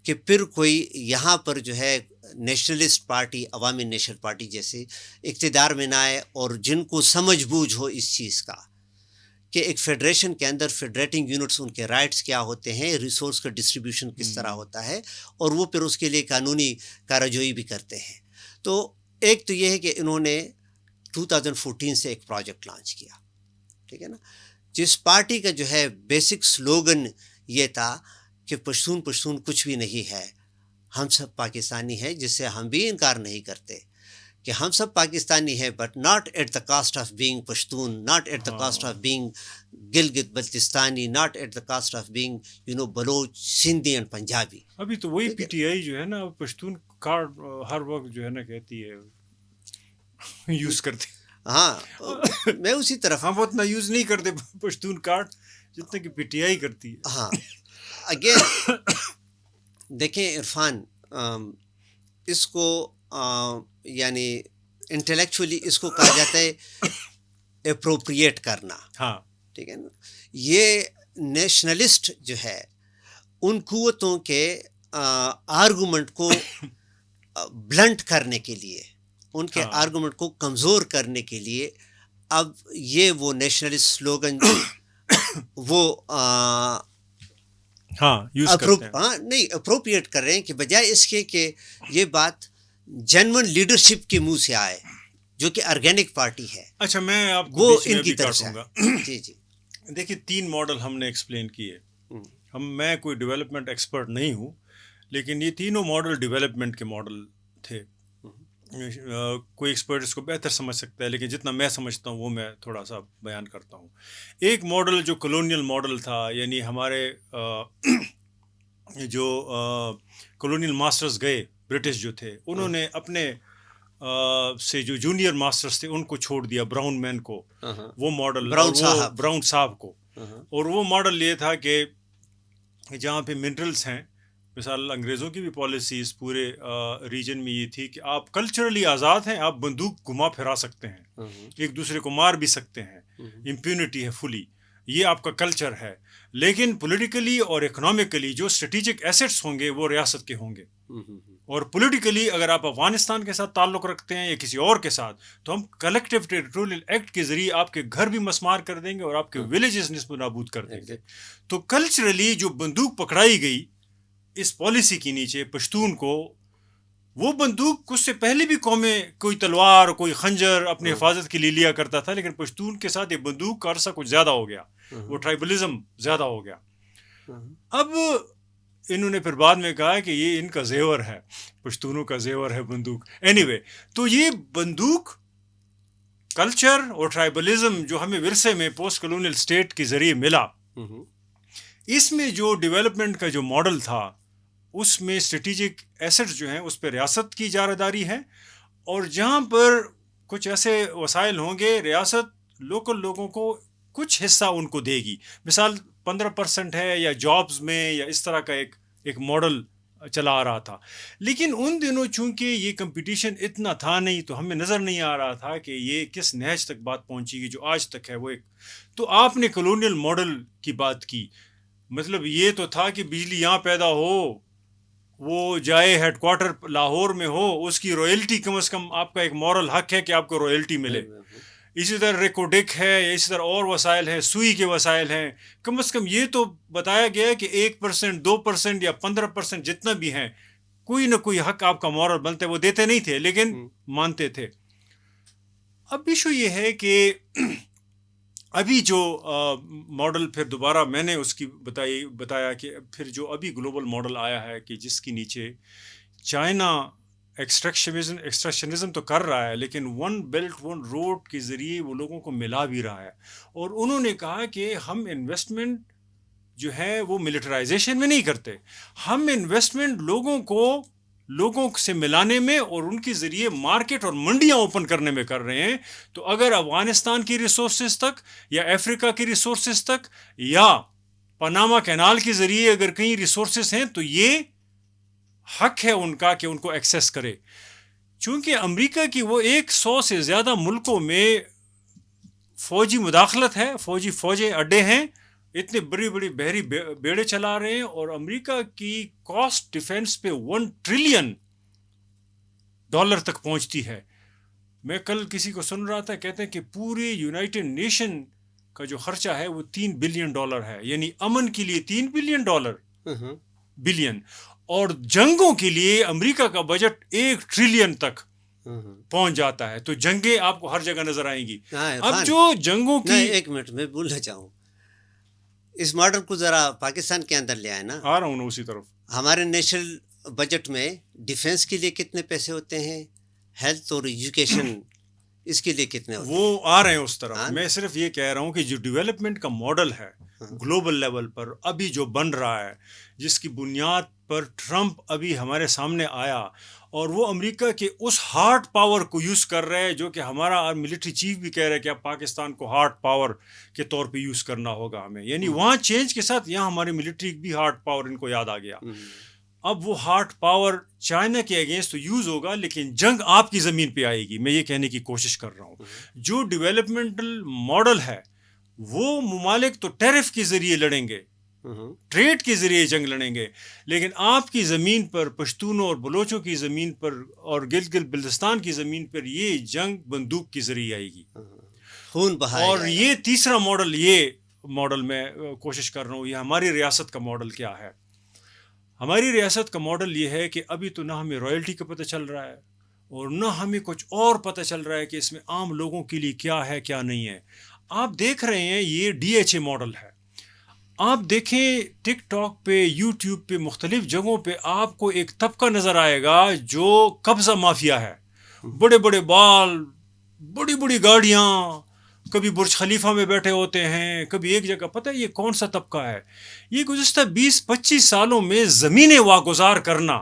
کہ پھر کوئی یہاں پر جو ہے نیشنلسٹ پارٹی، عوامی نیشنل پارٹی جیسے اقتدار میں نہ آئے، اور جن کو سمجھ بوجھ ہو اس چیز کا کہ ایک فیڈریشن کے اندر فیڈریٹنگ یونٹس ان کے رائٹس کیا ہوتے ہیں، ریسورس کا ڈسٹریبیوشن کس طرح ہوتا ہے، اور وہ پھر اس کے لیے قانونی کارروائی بھی کرتے ہیں. تو ایک تو یہ ہے کہ انہوں نے 2014 سے ایک پروجیکٹ لانچ کیا، ٹھیک ہے نا، جس پارٹی کا جو ہے بیسک سلوگن یہ تھا کہ پشتون کچھ بھی نہیں ہے، ہم سب پاکستانی ہیں، جس سے ہم بھی انکار نہیں کرتے. کہ ہم سب پاکستانی ہیں but not at the cost of being Pashtun, not at the cost of being Gilgit Baltistani, not at the cost of being Baloch, Sindhi and Punjabi. ابھی تو وہی پی ٹی آئی جو ہے نا پشتون کارڈ ہر وقت جو ہے نا کہتی ہے یوز کرتے. ہاں میں اسی طرف, ہم اتنا یوز نہیں کرتے پشتون کارڈ جتنا کہ پی ٹی آئی کرتی ہے. ہاں اگین دیکھیں عرفان, اس کو یعنی انٹلیکچولی اس کو کہا جاتا ہے اپروپریٹ کرنا. ہاں ٹھیک ہے نا. یہ نیشنلسٹ جو ہے ان قوتوں کے آرگومنٹ کو بلنٹ کرنے کے لیے, ان کے آرگومنٹ کو کمزور کرنے کے لیے اب یہ وہ نیشنلسٹ سلوگن وہ نہیں اپروپریٹ کر رہے ہیں, کہ بجائے اس کے کہ یہ بات جنون لیڈرشپ کے منہ سے آئے جو کہ آرگینک پارٹی ہے. اچھا میں آپ کو وہ ان کی طرف سے. جی جی دیکھیے 3 ماڈل ہم نے ایکسپلین کیے. میں کوئی ڈیولپمنٹ ایکسپرٹ نہیں ہوں, لیکن یہ تینوں ماڈل ڈیولپمنٹ کے ماڈل تھے. کوئی ایکسپرٹ اس کو بہتر سمجھ سکتا ہے, لیکن جتنا میں سمجھتا ہوں وہ میں تھوڑا سا بیان کرتا ہوں. ایک ماڈل جو کلونیل ماڈل تھا, یعنی ہمارے جو کلونیل ماسٹرز گئے برٹش جو تھے, انہوں نے اپنے سے جو جونیئر ماسٹرز تھے ان کو چھوڑ دیا, براؤن مین کو, وہ ماڈل براؤن صاحب کو. اور وہ ماڈل یہ تھا کہ جہاں پہ منرلس ہیں, مثال انگریزوں کی بھی پالیسیز پورے ریجن میں یہ تھی کہ آپ کلچرلی آزاد ہیں, آپ بندوق گھما پھرا سکتے ہیں, ایک دوسرے کو مار بھی سکتے ہیں, امپیونٹی ہے فلی, یہ آپ کا کلچر ہے. لیکن پولیٹیکلی اور اکنامکلی جو اسٹریٹجک ایسٹس ہوں گے وہ ریاست کے ہوں گے. اور پولیٹیکلی اگر آپ افغانستان کے ساتھ تعلق رکھتے ہیں یا کسی اور کے ساتھ, تو ہم کلیکٹیو ٹیریٹوریل ایکٹ کے ذریعے آپ کے گھر بھی مسمار کر دیں گے اور آپ کے ولیجز نصب و نابود کر دیں گے. تو کلچرلی جو بندوق پکڑائی گئی اس پالیسی کے نیچے پشتون کو, وہ بندوق اس سے پہلے بھی قومیں کوئی تلوار کوئی خنجر اپنی حفاظت کے لیے لیا کرتا تھا, لیکن پشتون کے ساتھ یہ بندوق کا عرصہ کچھ زیادہ ہو گیا, وہ ٹرائبلزم زیادہ ہو گیا. اب انہوں نے پھر بعد میں کہا کہ یہ ان کا زیور ہے, پشتونوں کا زیور ہے بندوق. اینی وے, تو یہ بندوق کلچر اور ٹرائبلزم جو ہمیں ورثے میں پوسٹ کلونیل اسٹیٹ کے ذریعے ملا, اس میں جو ڈیولپمنٹ کا جو ماڈل تھا اس میں اسٹریٹجک ایسٹس جو ہیں اس پہ ریاست کی اجارہ ہے, اور جہاں پر کچھ ایسے وسائل ہوں گے ریاست لوکل لوگوں کو کچھ حصہ ان کو دے گی. مثال 15% ہے یا جابز میں یا اس طرح کا ایک ماڈل چلا آ رہا تھا. لیکن ان دنوں چونکہ یہ کمپٹیشن اتنا تھا نہیں, تو ہمیں نظر نہیں آ رہا تھا کہ یہ کس نہج تک بات پہنچے گی جو آج تک ہے وہ ایک. تو آپ نے کلونیل ماڈل کی بات کی, مطلب یہ تو تھا کہ بجلی یہاں پیدا ہو, وہ جائے ہیڈ کوارٹر لاہور میں ہو, اس کی رائلٹی کم از کم آپ کا ایک مورل حق ہے کہ آپ کو رائلٹی ملے. اسی طرح ریکوڈک ہے, یا اسی طرح اور وسائل ہیں, سوئی کے وسائل ہیں, کم از کم یہ تو بتایا گیا کہ 1%, 2% یا 15% جتنا بھی ہیں, کوئی نہ کوئی حق آپ کا مورل بنتا ہے. وہ دیتے نہیں تھے لیکن مانتے تھے. اب ایشو یہ ہے کہ ابھی جو ماڈل پھر دوبارہ میں نے اس کی بتایا کہ پھر جو ابھی گلوبل ماڈل آیا ہے کہ جس کے نیچے چائنا ایکسٹریکشنزم تو کر رہا ہے, لیکن 1 بیلٹ 1 روڈ کے ذریعے وہ لوگوں کو ملا بھی رہا ہے. اور انہوں نے کہا کہ ہم انویسٹمنٹ جو ہے وہ ملٹرائزیشن میں نہیں کرتے, ہم انویسٹمنٹ لوگوں سے ملانے میں اور ان کے ذریعے مارکیٹ اور منڈیاں اوپن کرنے میں کر رہے ہیں. تو اگر افغانستان کی ریسورسز تک یا افریقہ کی ریسورسز تک یا پاناما کینال کے ذریعے اگر کہیں ریسورسز ہیں, تو یہ حق ہے ان کا کہ ان کو ایکسیس کرے. چونکہ امریکہ کی وہ 100 سے زیادہ ملکوں میں فوجی مداخلت ہے, فوجیں اڈے ہیں, اتنے بڑی بحری بیڑے چلا رہے ہیں, اور امریکہ کی کاسٹ ڈیفینس پہ $1 ٹریلین تک پہنچتی ہے. میں کل کسی کو سن رہا تھا, کہتے ہیں کہ پوری یونائٹڈ نیشن کا جو خرچہ ہے وہ $3 بلین ہے, یعنی امن کے لیے $3 بلین اور جنگوں کے لیے امریکہ کا بجٹ 1 ٹریلین تک پہنچ جاتا ہے. تو جنگیں آپ کو ہر جگہ نظر آئیں گی. اب جو جنگوں کی, ایک منٹ میں بولنا چاہوں, اس ماڈل کو ذرا پاکستان کے اندر لے آئے نا. آ رہا ہوں نا اسی طرف. ہمارے نیشنل بجٹ میں ڈیفینس کے لیے کتنے پیسے ہوتے ہیں, ہیلتھ اور ایجوکیشن اس کے لیے کتنے ہوتے ہیں؟ وہ آ رہے ہیں اس طرف. ہاں. میں صرف یہ کہہ رہا ہوں کہ جو ڈیولپمنٹ کا ماڈل ہے گلوبل لیول پر ابھی جو بن رہا ہے، جس کی بنیاد پر ٹرمپ ابھی ہمارے سامنے آیا، اور وہ امریکہ کے اس ہارڈ پاور کو یوز کر رہے ہیں جو کہ ہمارا ملٹری چیف بھی کہہ رہا ہے کہ اب پاکستان کو ہارڈ پاور کے طور پہ یوز کرنا ہوگا ہمیں. یعنی وہاں چینج کے ساتھ یہاں ہمارے ملٹری بھی ہارڈ پاور ان کو یاد آ گیا. اب وہ ہارڈ پاور چائنا کے اگینسٹ تو یوز ہوگا، لیکن جنگ آپ کی زمین پہ آئے گی. میں یہ کہنے کی کوشش کر رہا ہوں جو ڈیولپمنٹل ماڈل ہے وہ ممالک تو ٹیرف کے ذریعے لڑیں گے، ٹریڈ کے ذریعے جنگ لڑیں گے، لیکن آپ کی زمین پر، پشتونوں اور بلوچوں کی زمین پر اور گلگت بلتستان کی زمین پر یہ جنگ بندوق کے ذریعے آئے گی، خون بہایا اور جائے گا. یہ تیسرا ماڈل، یہ ماڈل میں کوشش کر رہا ہوں. یہ ہماری ریاست کا ماڈل کیا ہے؟ ہماری ریاست کا ماڈل یہ ہے کہ ابھی تو نہ ہمیں رائلٹی کا پتہ چل رہا ہے اور نہ ہمیں کچھ اور پتہ چل رہا ہے کہ اس میں عام لوگوں کے لیے کیا ہے کیا نہیں ہے. آپ دیکھ رہے ہیں یہ DHA ماڈل ہے. آپ دیکھیں ٹک ٹاک پہ، یوٹیوب پہ، مختلف جگہوں پہ آپ کو ایک طبقہ نظر آئے گا جو قبضہ مافیا ہے. بڑے بڑے بال، بڑی بڑی گاڑیاں، کبھی برج خلیفہ میں بیٹھے ہوتے ہیں، کبھی ایک جگہ. پتہ ہے یہ کون سا طبقہ ہے؟ یہ گزشتہ 20-25 سالوں میں زمینیں واگزار کرنا.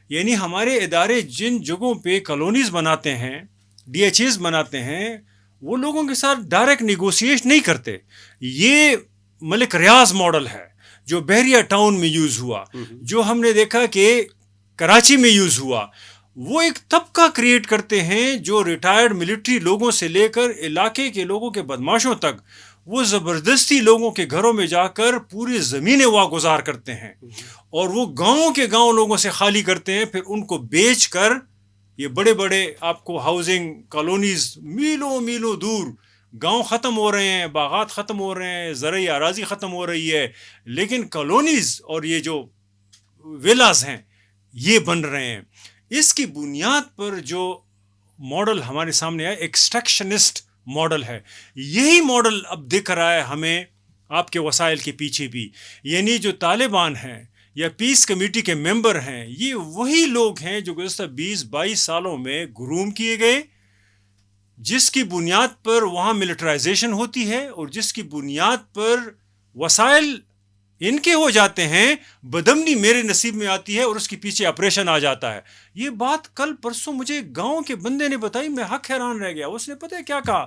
یعنی ہمارے ادارے جن جگہوں پہ کالونیز بناتے ہیں، DHAs بناتے ہیں، وہ لوگوں کے ساتھ ڈائریکٹ نیگوسیٹ نہیں کرتے. یہ ملک ریاض ماڈل ہے جو بحریہ ٹاؤن میں یوز ہوا، جو ہم نے دیکھا کہ کراچی میں یوز ہوا. وہ ایک طبقہ کریٹ کرتے ہیں جو ریٹائرڈ ملٹری لوگوں سے لے کر علاقے کے لوگوں کے بدماشوں تک، وہ زبردستی لوگوں کے گھروں میں جا کر پوری زمینیں واگزار کرتے ہیں اور وہ گاؤں کے گاؤں لوگوں سے خالی کرتے ہیں، پھر ان کو بیچ کر یہ بڑے بڑے آپ کو ہاؤسنگ کالونیز میلوں میلوں دور، گاؤں ختم ہو رہے ہیں، باغات ختم ہو رہے ہیں، زرعی اراضی ختم ہو رہی ہے، لیکن کالونیز اور یہ جو ویلاز ہیں یہ بن رہے ہیں. اس کی بنیاد پر جو ماڈل ہمارے سامنے آیا ایکسٹریکشنسٹ ماڈل ہے. یہی ماڈل اب دکھ رہا ہے ہمیں آپ کے وسائل کے پیچھے بھی. یعنی جو طالبان ہیں یا پیس کمیٹی کے ممبر ہیں، یہ وہی لوگ ہیں جو گزشتہ 20-22 سالوں میں گروم کیے گئے، جس کی بنیاد پر وہاں ملٹرائزیشن ہوتی ہے اور جس کی بنیاد پر وسائل ان کے ہو جاتے ہیں، بدمنی میرے نصیب میں آتی ہے اور اس کے پیچھے آپریشن آ جاتا ہے. یہ بات کل پرسوں مجھے گاؤں کے بندے نے بتائی، میں حق حیران رہ گیا. اس نے پتہ ہے کیا کہا؟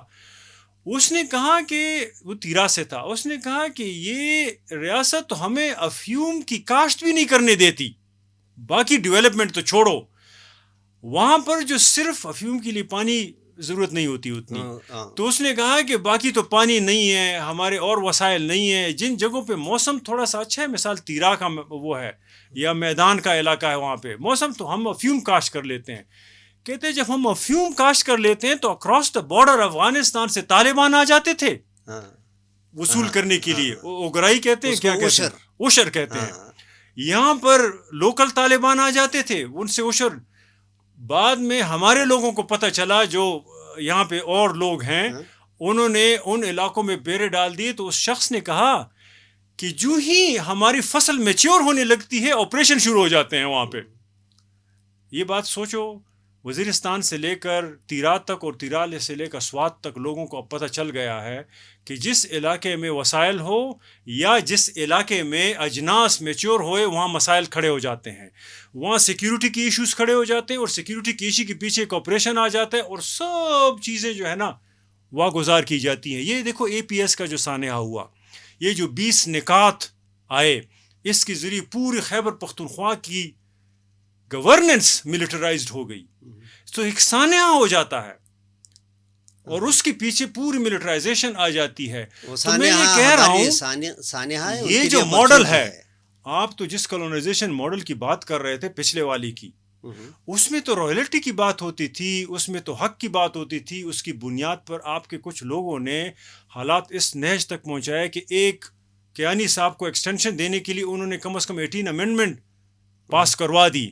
اس نے کہا کہ وہ تیرا سے تھا، اس نے کہا کہ یہ ریاست ہمیں افیون کی کاشت بھی نہیں کرنے دیتی، باقی ڈیولپمنٹ تو چھوڑو. وہاں پر جو صرف افیون کے لیے پانی ضرورت نہیں ہوتی اتنی، تو اس نے کہا کہ باقی تو پانی نہیں ہے، ہمارے اور وسائل نہیں ہیں. جن جگہوں پہ موسم تھوڑا سا اچھا ہے، مثال تیرا کا وہ ہے یا میدان کا علاقہ ہے، وہاں پہ موسم تو ہم افیون کاشت کر لیتے ہیں. کہتے ہیں جب ہم افیون کاشت کر لیتے ہیں تو اکراس دا بارڈر افغانستان سے طالبان آ جاتے تھے وصول کرنے کے لیے. اوگرائی کہتے ہیں، کیا کہتے ہیں، عشر کہتے ہیں. یہاں پر لوکل طالبان آ جاتے تھے، ان سے عشر. بعد میں ہمارے لوگوں کو پتہ چلا جو یہاں پہ اور لوگ ہیں، انہوں نے ان علاقوں میں بیرے ڈال دیے. تو اس شخص نے کہا کہ جو ہی ہماری فصل میچور ہونے لگتی ہے آپریشن شروع ہو جاتے ہیں وہاں پہ. یہ بات سوچو، وزیرستان سے لے کر تیرات تک اور تیرال سے لے کر سوات تک لوگوں کو اب پتہ چل گیا ہے کہ جس علاقے میں وسائل ہو یا جس علاقے میں اجناس میچور ہوئے، وہاں مسائل کھڑے ہو جاتے ہیں، وہاں سیکیورٹی کی ایشوز کھڑے ہو جاتے ہیں، اور سیکیورٹی کی ایشو کے پیچھے ایک آپریشن آ جاتا ہے اور سب چیزیں جو ہے نا واگزار کی جاتی ہیں. یہ دیکھو APS کا جو سانحہ ہوا، یہ جو 20 نکات آئے، اس کے ذریعے پوری خیبر پختونخوا کی گورننس ملٹرائزڈ ہو گئی. تو ایک سانحہ ہو جاتا ہے اور اس کے پیچھے پوری ملٹرائزیشن آ جاتی ہے. تو میں یہ کہہ رہا ہوں یہ جو ماڈل ہے، آپ تو جس کالونائزیشن ماڈل کی بات کر رہے تھے پچھلے والی کی، اس میں تو رائلٹی کی بات ہوتی تھی، اس میں تو حق کی بات ہوتی تھی. اس کی بنیاد پر آپ کے کچھ لوگوں نے حالات اس نہج تک پہنچایا کہ ایک کیانی صاحب کو ایکسٹینشن دینے کے لیے انہوں نے کم از کم 18 امینڈمنٹ پاس کروا دی.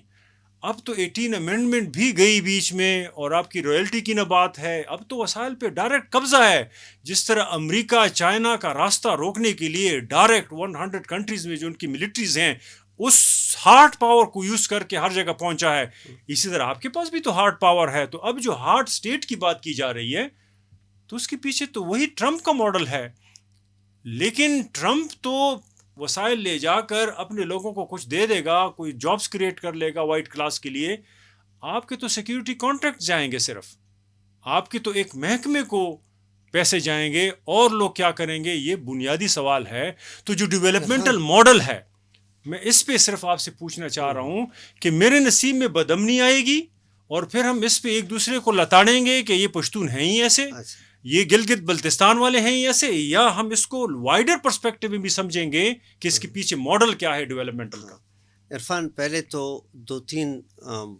اب تو 18 امینڈمنٹ بھی گئی بیچ میں اور آپ کی رائلٹی کی نہ بات ہے. اب تو وسائل پہ ڈائریکٹ قبضہ ہے. جس طرح امریکہ چائنا کا راستہ روکنے کے لیے ڈائریکٹ 100 کنٹریز میں جو ان کی ملٹریز ہیں اس ہارٹ پاور کو یوز کر کے ہر جگہ پہنچا ہے. اسی طرح آپ کے پاس بھی تو ہارٹ پاور ہے. تو اب جو ہارٹ اسٹیٹ کی بات کی جا رہی ہے تو اس کے پیچھے تو وہی ٹرمپ کا ماڈل ہے. لیکن ٹرمپ تو وسائل لے جا کر اپنے لوگوں کو کچھ دے دے گا, کوئی جابس کریٹ کر لے گا وائٹ کلاس کے لیے. آپ کے تو سیکیورٹی کانٹریکٹ جائیں گے, صرف آپ کے تو ایک محکمے کو پیسے جائیں گے, اور لوگ کیا کریں گے؟ یہ بنیادی سوال ہے. تو جو ڈیولپمنٹل ماڈل ہے, میں اس پہ صرف آپ سے پوچھنا چاہ رہا ہوں کہ میرے نصیب میں بدامنی آئے گی اور پھر ہم اس پہ ایک دوسرے کو لتاڑیں گے کہ یہ پشتون ہیں ہی ایسے, یہ گلگت بلتستان والے ہیں ہی ایسے, یا ہم اس کو وائڈر پرسپیکٹو میں بھی سمجھیں گے کہ اس کے پیچھے ماڈل کیا ہے ڈیولپمنٹل کا. عرفان, پہلے تو 2-3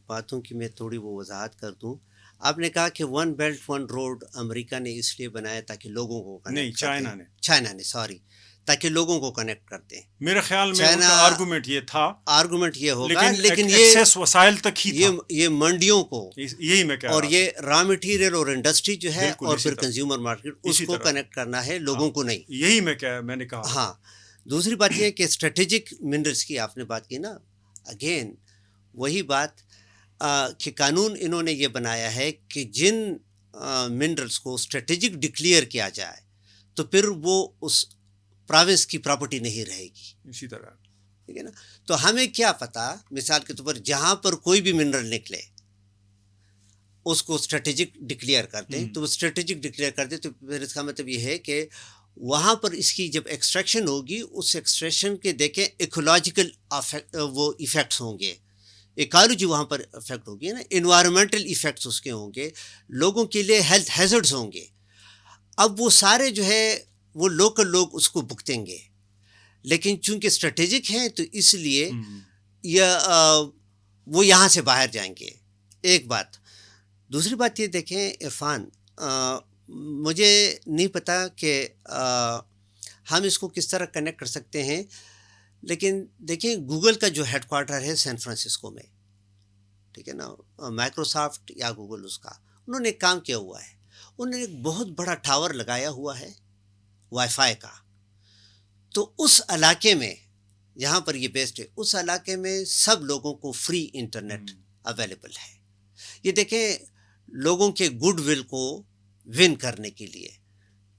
باتوں کی میں تھوڑی وہ وضاحت کر دوں. آپ نے کہا کہ ون بیلٹ ون روڈ امریکہ نے اس لیے بنایا تاکہ لوگوں کو نہیں, چائنا نے سوری تاکہ لوگوں کو کنیکٹ کرتے ہیں. میرے خیال میں ان کا آرگومنٹ یہ تھا, آرگومنٹ یہ ہوگا, لیکن یہ وسائل تک ہی تھا, یہ منڈیوں کو, یہی میں کہہ رہا اور یہ را مٹیریل اور انڈسٹری جو ہے, اور پھر کنزیومر مارکیٹ, اس کو کنیکٹ کرنا ہے, لوگوں کو نہیں. یہی میں نے کہا. ہاں, دوسری بات یہ کہ اسٹریٹجک منرلس کی آپ نے بات کی نا, اگین وہی بات کہ قانون انہوں نے یہ بنایا ہے کہ جن منرلس کو اسٹریٹجک ڈکلیئر کیا جائے تو پھر وہ اس پروونس کی پراپرٹی نہیں رہے گی. اسی طرح ٹھیک ہے نا. تو ہمیں کیا پتا, مثال کے طور پر جہاں پر کوئی بھی منرل نکلے اس کو اسٹریٹجک ڈکلیئر کرتے ہیں, تو وہ اسٹریٹجک ڈکلیئر کرتے, تو پھر اس کا مطلب یہ ہے کہ وہاں پر اس کی جب ایکسٹریکشن ہوگی, اس ایکسٹریکشن کے دیکھیں ایکولوجیکل وہ ایفیکٹس ہوں گے, ایکالوجی وہاں پر افیکٹ ہوگی نا, انوائرمنٹل ایفیکٹس اس کے ہوں گے, لوگوں کے لیے ہیلتھ ہیزرڈز ہوں گے. اب وہ سارے جو ہے وہ لوکل لوگ اس کو بھگتیں گے, لیکن چونکہ اسٹریٹجک ہیں تو اس لیے وہ یہاں سے باہر جائیں گے. ایک بات. دوسری بات یہ دیکھیں عرفان, مجھے نہیں پتا کہ ہم اس کو کس طرح کنیکٹ کر سکتے ہیں, لیکن دیکھیں گوگل کا جو ہیڈ کوارٹر ہے سین فرانسسکو میں, ٹھیک ہے نا, مائکروسافٹ یا گوگل, اس کا انہوں نے ایک کام کیا ہوا ہے, انہوں نے ایک بہت بڑا ٹاور لگایا ہوا ہے وائی فائی کا. تو اس علاقے میں جہاں پر یہ بیسڈ ہے, اس علاقے میں سب لوگوں کو فری انٹرنیٹ اویلیبل ہے. یہ دیکھیں لوگوں کے گڈ ول کو ون کرنے کے لیے,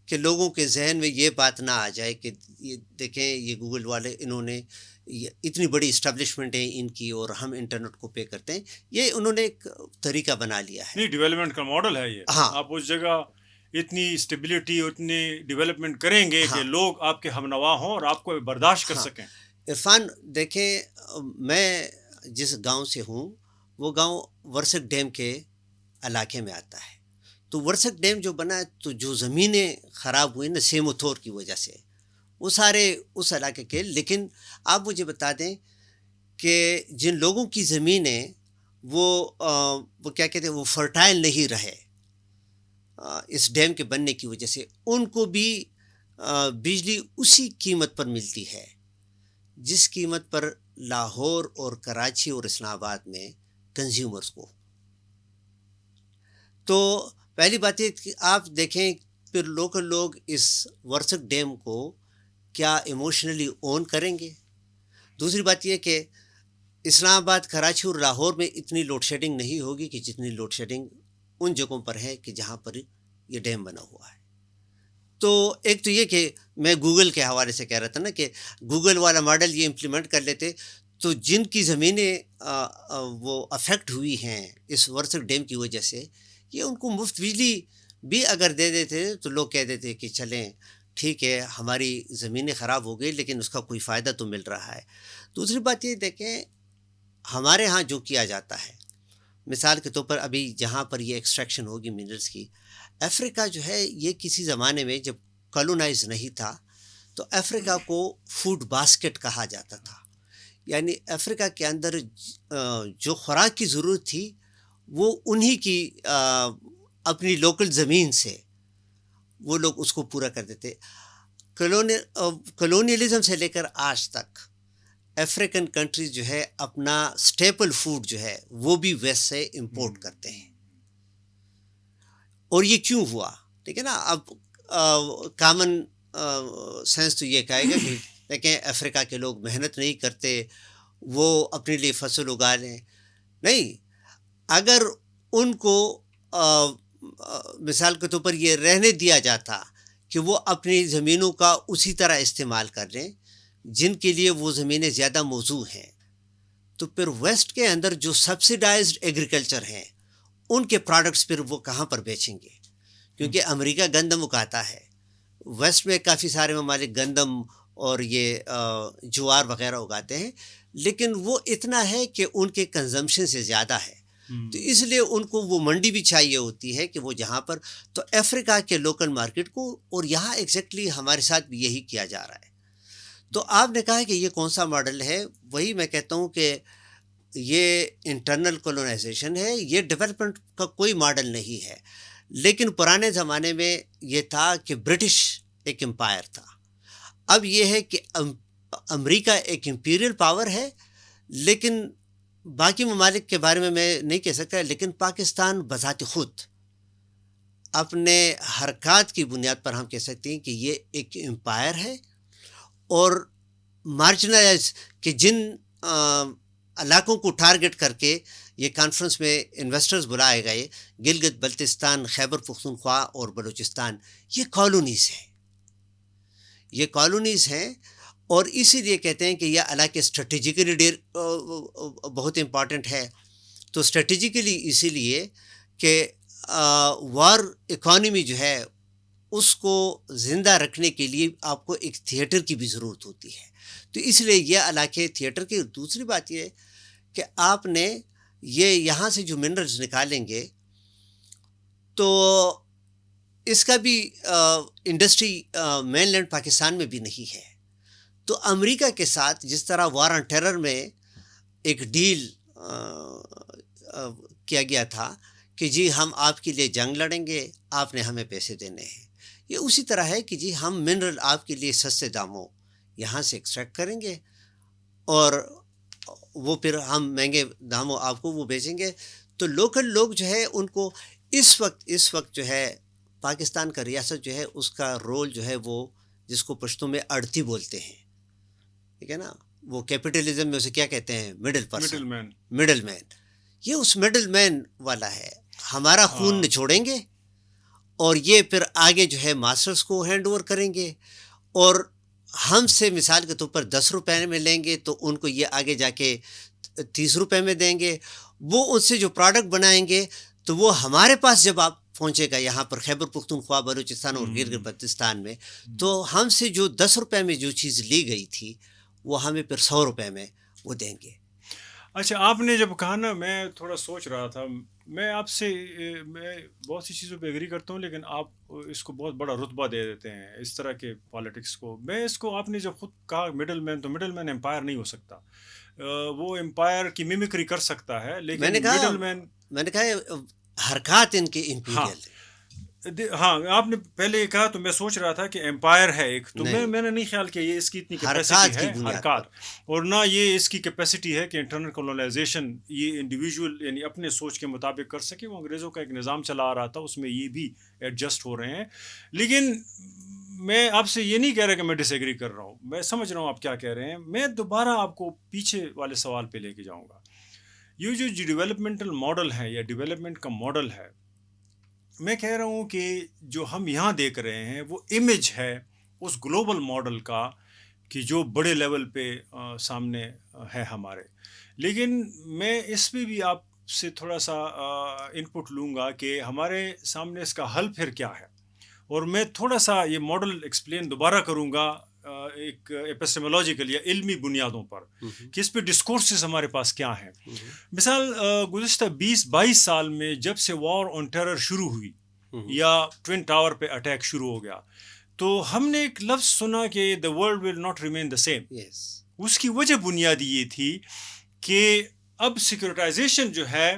کہ لوگوں کے ذہن میں یہ بات نہ آ جائے کہ یہ دیکھیں یہ گوگل والے انہوں نے اتنی بڑی اسٹیبلشمنٹ ہے ان کی اور ہم انٹرنیٹ کو پے کرتے ہیں. یہ انہوں نے ایک طریقہ بنا لیا ہے. نہیں, ڈیولپمنٹ کا ماڈل ہے یہ. ہاں, آپ اس جگہ اتنی اسٹیبلٹی, اتنی ڈیولپمنٹ کریں گے کہ لوگ آپ کے ہم نوا ہوں اور آپ کو برداشت کر سکیں. عرفان دیکھیں, میں جس گاؤں سے ہوں وہ گاؤں ورسک ڈیم کے علاقے میں آتا ہے. تو ورسک ڈیم جو بنا ہے, تو جو زمینیں خراب ہوئی نا سیموتھور کی وجہ سے, وہ سارے اس علاقے کے. لیکن آپ مجھے بتا دیں کہ جن لوگوں کی زمینیں وہ کیا کہتے ہیں, وہ فرٹائل نہیں رہے اس ڈیم کے بننے کی وجہ سے, ان کو بھی بجلی اسی قیمت پر ملتی ہے جس قیمت پر لاہور اور کراچی اور اسلام آباد میں کنزیومرز کو. تو پہلی بات یہ کہ آپ دیکھیں پھر لوکل لوگ اس ورسک ڈیم کو کیا ایموشنلی اون کریں گے. دوسری بات یہ کہ اسلام آباد, کراچی اور لاہور میں اتنی لوڈ شیڈنگ نہیں ہوگی کہ جتنی لوڈ شیڈنگ ان جگہوں پر ہے کہ جہاں پر یہ ڈیم بنا ہوا ہے. تو ایک تو یہ کہ میں گوگل کے حوالے سے کہہ رہا تھا نا کہ گوگل والا ماڈل یہ امپلیمنٹ کر لیتے, تو جن کی زمینیں وہ افیکٹ ہوئی ہیں اس ورسک ڈیم کی وجہ سے, یہ ان کو مفت بجلی بھی اگر دے دیتے تو لوگ کہہ دیتے کہ چلیں ٹھیک ہے ہماری زمینیں خراب ہو گئی لیکن اس کا کوئی فائدہ تو مل رہا ہے. دوسری بات یہ دیکھیں, ہمارے ہاں جو کیا جاتا ہے, مثال کے طور پر ابھی جہاں پر یہ ایکسٹریکشن ہوگی منرلس کی, افریقہ جو ہے یہ کسی زمانے میں جب کالونائز نہیں تھا تو افریقہ کو فوڈ باسکٹ کہا جاتا تھا. یعنی افریقہ کے اندر جو خوراک کی ضرورت تھی وہ انہی کی اپنی لوکل زمین سے وہ لوگ اس کو پورا کر دیتے. کلونیلزم سے لے کر آج تک افریقن کنٹریز جو ہے اپنا سٹیپل فوڈ جو ہے وہ بھی ویسٹ سے امپورٹ کرتے ہیں. اور یہ کیوں ہوا, ٹھیک ہے نا. اب کامن سینس تو یہ کہے گا کہ دیکھیں افریقہ کے لوگ محنت نہیں کرتے, وہ اپنے لیے فصل اگا لیں. نہیں، اگر ان کو مثال کے طور پر یہ رہنے دیا جاتا کہ وہ اپنی زمینوں کا اسی طرح استعمال کر لیں جن کے لیے وہ زمینیں زیادہ موزوں ہیں، تو پھر ویسٹ کے اندر جو سبسیڈائزڈ ایگریکلچر ہیں ان کے پروڈکٹس پھر وہ کہاں پر بیچیں گے؟ کیونکہ امریکہ گندم اگاتا ہے، ویسٹ میں کافی سارے ممالک گندم اور یہ جوار وغیرہ اگاتے ہیں، لیکن وہ اتنا ہے کہ ان کے کنزمپشن سے زیادہ ہے، تو اس لیے ان کو وہ منڈی بھی چاہیے ہوتی ہے کہ وہ جہاں پر تو افریقہ کے لوکل مارکیٹ کو، اور یہاں ایگزیکٹلی ہمارے ساتھ بھی یہی کیا جا رہا ہے. تو آپ نے کہا کہ یہ کون سا ماڈل ہے، وہی میں کہتا ہوں کہ یہ انٹرنل کولونائزیشن ہے، یہ ڈیولپمنٹ کا کوئی ماڈل نہیں ہے. لیکن پرانے زمانے میں یہ تھا کہ برٹش ایک امپائر تھا، اب یہ ہے کہ امریکہ ایک امپیریل پاور ہے، لیکن باقی ممالک کے بارے میں نہیں کہہ سکتا، لیکن پاکستان بذات خود اپنے حرکات کی بنیاد پر ہم کہہ سکتے ہیں کہ یہ ایک امپائر ہے، اور مارجنلائز کہ جن علاقوں کو ٹارگٹ کر کے یہ کانفرنس میں انویسٹرز بلائے گئے، گلگت بلتستان، خیبر پختونخوا اور بلوچستان، یہ کالونیز ہیں، یہ کالونیز ہیں، اور اسی لیے کہتے ہیں کہ یہ علاقے اسٹریٹجیکلی بہت امپورٹنٹ ہے. تو اسٹریٹجیکلی اسی لیے کہ وار اکانومی جو ہے اس کو زندہ رکھنے کے لیے آپ کو ایک تھیٹر کی بھی ضرورت ہوتی ہے، تو اس لیے یہ علاقے تھیٹر کی. دوسری بات یہ کہ آپ نے یہ یہاں سے جو منرلز نکالیں گے تو اس کا بھی انڈسٹری مین لینڈ پاکستان میں بھی نہیں ہے. تو امریکہ کے ساتھ جس طرح وار آن ٹیرر میں ایک ڈیل کیا گیا تھا کہ جی ہم آپ کے لیے جنگ لڑیں گے، آپ نے ہمیں پیسے دینے ہیں، یہ اسی طرح ہے کہ جی ہم منرل آپ کے لیے سستے داموں یہاں سے ایکسٹریکٹ کریں گے، اور وہ پھر ہم مہنگے داموں آپ کو وہ بیچیں گے. تو لوکل لوگ جو ہے ان کو اس وقت جو ہے پاکستان کا ریاست جو ہے اس کا رول جو ہے وہ جس کو پشتوں میں اڑتی بولتے ہیں، ٹھیک ہے نا، وہ کیپٹلزم میں اسے کیا کہتے ہیں، مڈل پرسن، مڈل مین. یہ اس مڈل مین والا ہے، ہمارا خون نچوڑیں گے اور یہ پھر آگے جو ہے ماسٹرز کو ہینڈ اوور کریں گے، اور ہم سے مثال کے طور پر 10 روپے میں لیں گے تو ان کو یہ آگے جا کے 30 روپے میں دیں گے. وہ ان سے جو پروڈکٹ بنائیں گے تو وہ ہمارے پاس جب آپ پہنچے گا یہاں پر خیبر پختونخوا، بلوچستان اور گلگت بلتستان میں، تو ہم سے جو 10 روپے میں جو چیز لی گئی تھی وہ ہمیں پھر 100 روپے میں وہ دیں گے. اچھا، آپ نے جب کہا نا، میں تھوڑا سوچ رہا تھا، میں آپ سے میں بہت سی چیزوں پہ ایگری کرتا ہوں، لیکن آپ اس کو بہت بڑا رتبہ دے دیتے ہیں اس طرح کے پالیٹکس کو. میں اس کو، آپ نے جب خود کہا مڈل مین، تو مڈل مین امپائر نہیں ہو سکتا. وہ امپائر کی میمکری کر سکتا ہے، لیکن مڈل مین، میں نے کہا حرکات ان کے امپیریل. ہاں، آپ نے پہلے یہ کہا تو میں سوچ رہا تھا کہ امپائر ہے ایک، تو میں نے نہیں خیال کیا یہ اس کی اتنی کیپیسٹی ہے حرکات، اور نہ یہ اس کی کیپیسٹی ہے کہ انٹرنل کولونائزیشن یہ انڈیویجول یعنی اپنے سوچ کے مطابق کر سکے. وہ انگریزوں کا ایک نظام چلا آ رہا تھا، اس میں یہ بھی ایڈجسٹ ہو رہے ہیں. لیکن میں آپ سے یہ نہیں کہہ رہا کہ میں ڈس ایگری کر رہا ہوں، میں سمجھ رہا ہوں آپ کیا کہہ رہے ہیں. میں دوبارہ آپ کو پیچھے والے سوال پہ لے کے جاؤں گا. یہ جو ڈیولپمنٹل ماڈل ہے یا ڈیولپمنٹ کا ماڈل ہے، میں کہہ رہا ہوں کہ جو ہم یہاں دیکھ رہے ہیں وہ امیج ہے اس گلوبل ماڈل کا کہ جو بڑے لیول پہ سامنے ہے ہمارے. لیکن میں اس پہ بھی آپ سے تھوڑا سا ان پٹ لوں گا کہ ہمارے سامنے اس کا حل پھر کیا ہے، اور میں تھوڑا سا یہ ماڈل ایکسپلین دوبارہ کروں گا ایک ایپسٹیمولوجیکل یا علمی بنیادوں پر کہ اس پہ ڈسکورسز ہمارے پاس کیا ہیں. مثال گزشتہ 20-22 سال میں جب سے وار آن ٹیرر شروع ہوئی یا ٹوئن ٹاور پہ اٹیک شروع ہو گیا، تو ہم نے ایک لفظ سنا کہ the world will not remain the same. اس کی وجہ بنیادی یہ تھی کہ اب سیکورٹائزیشن جو ہے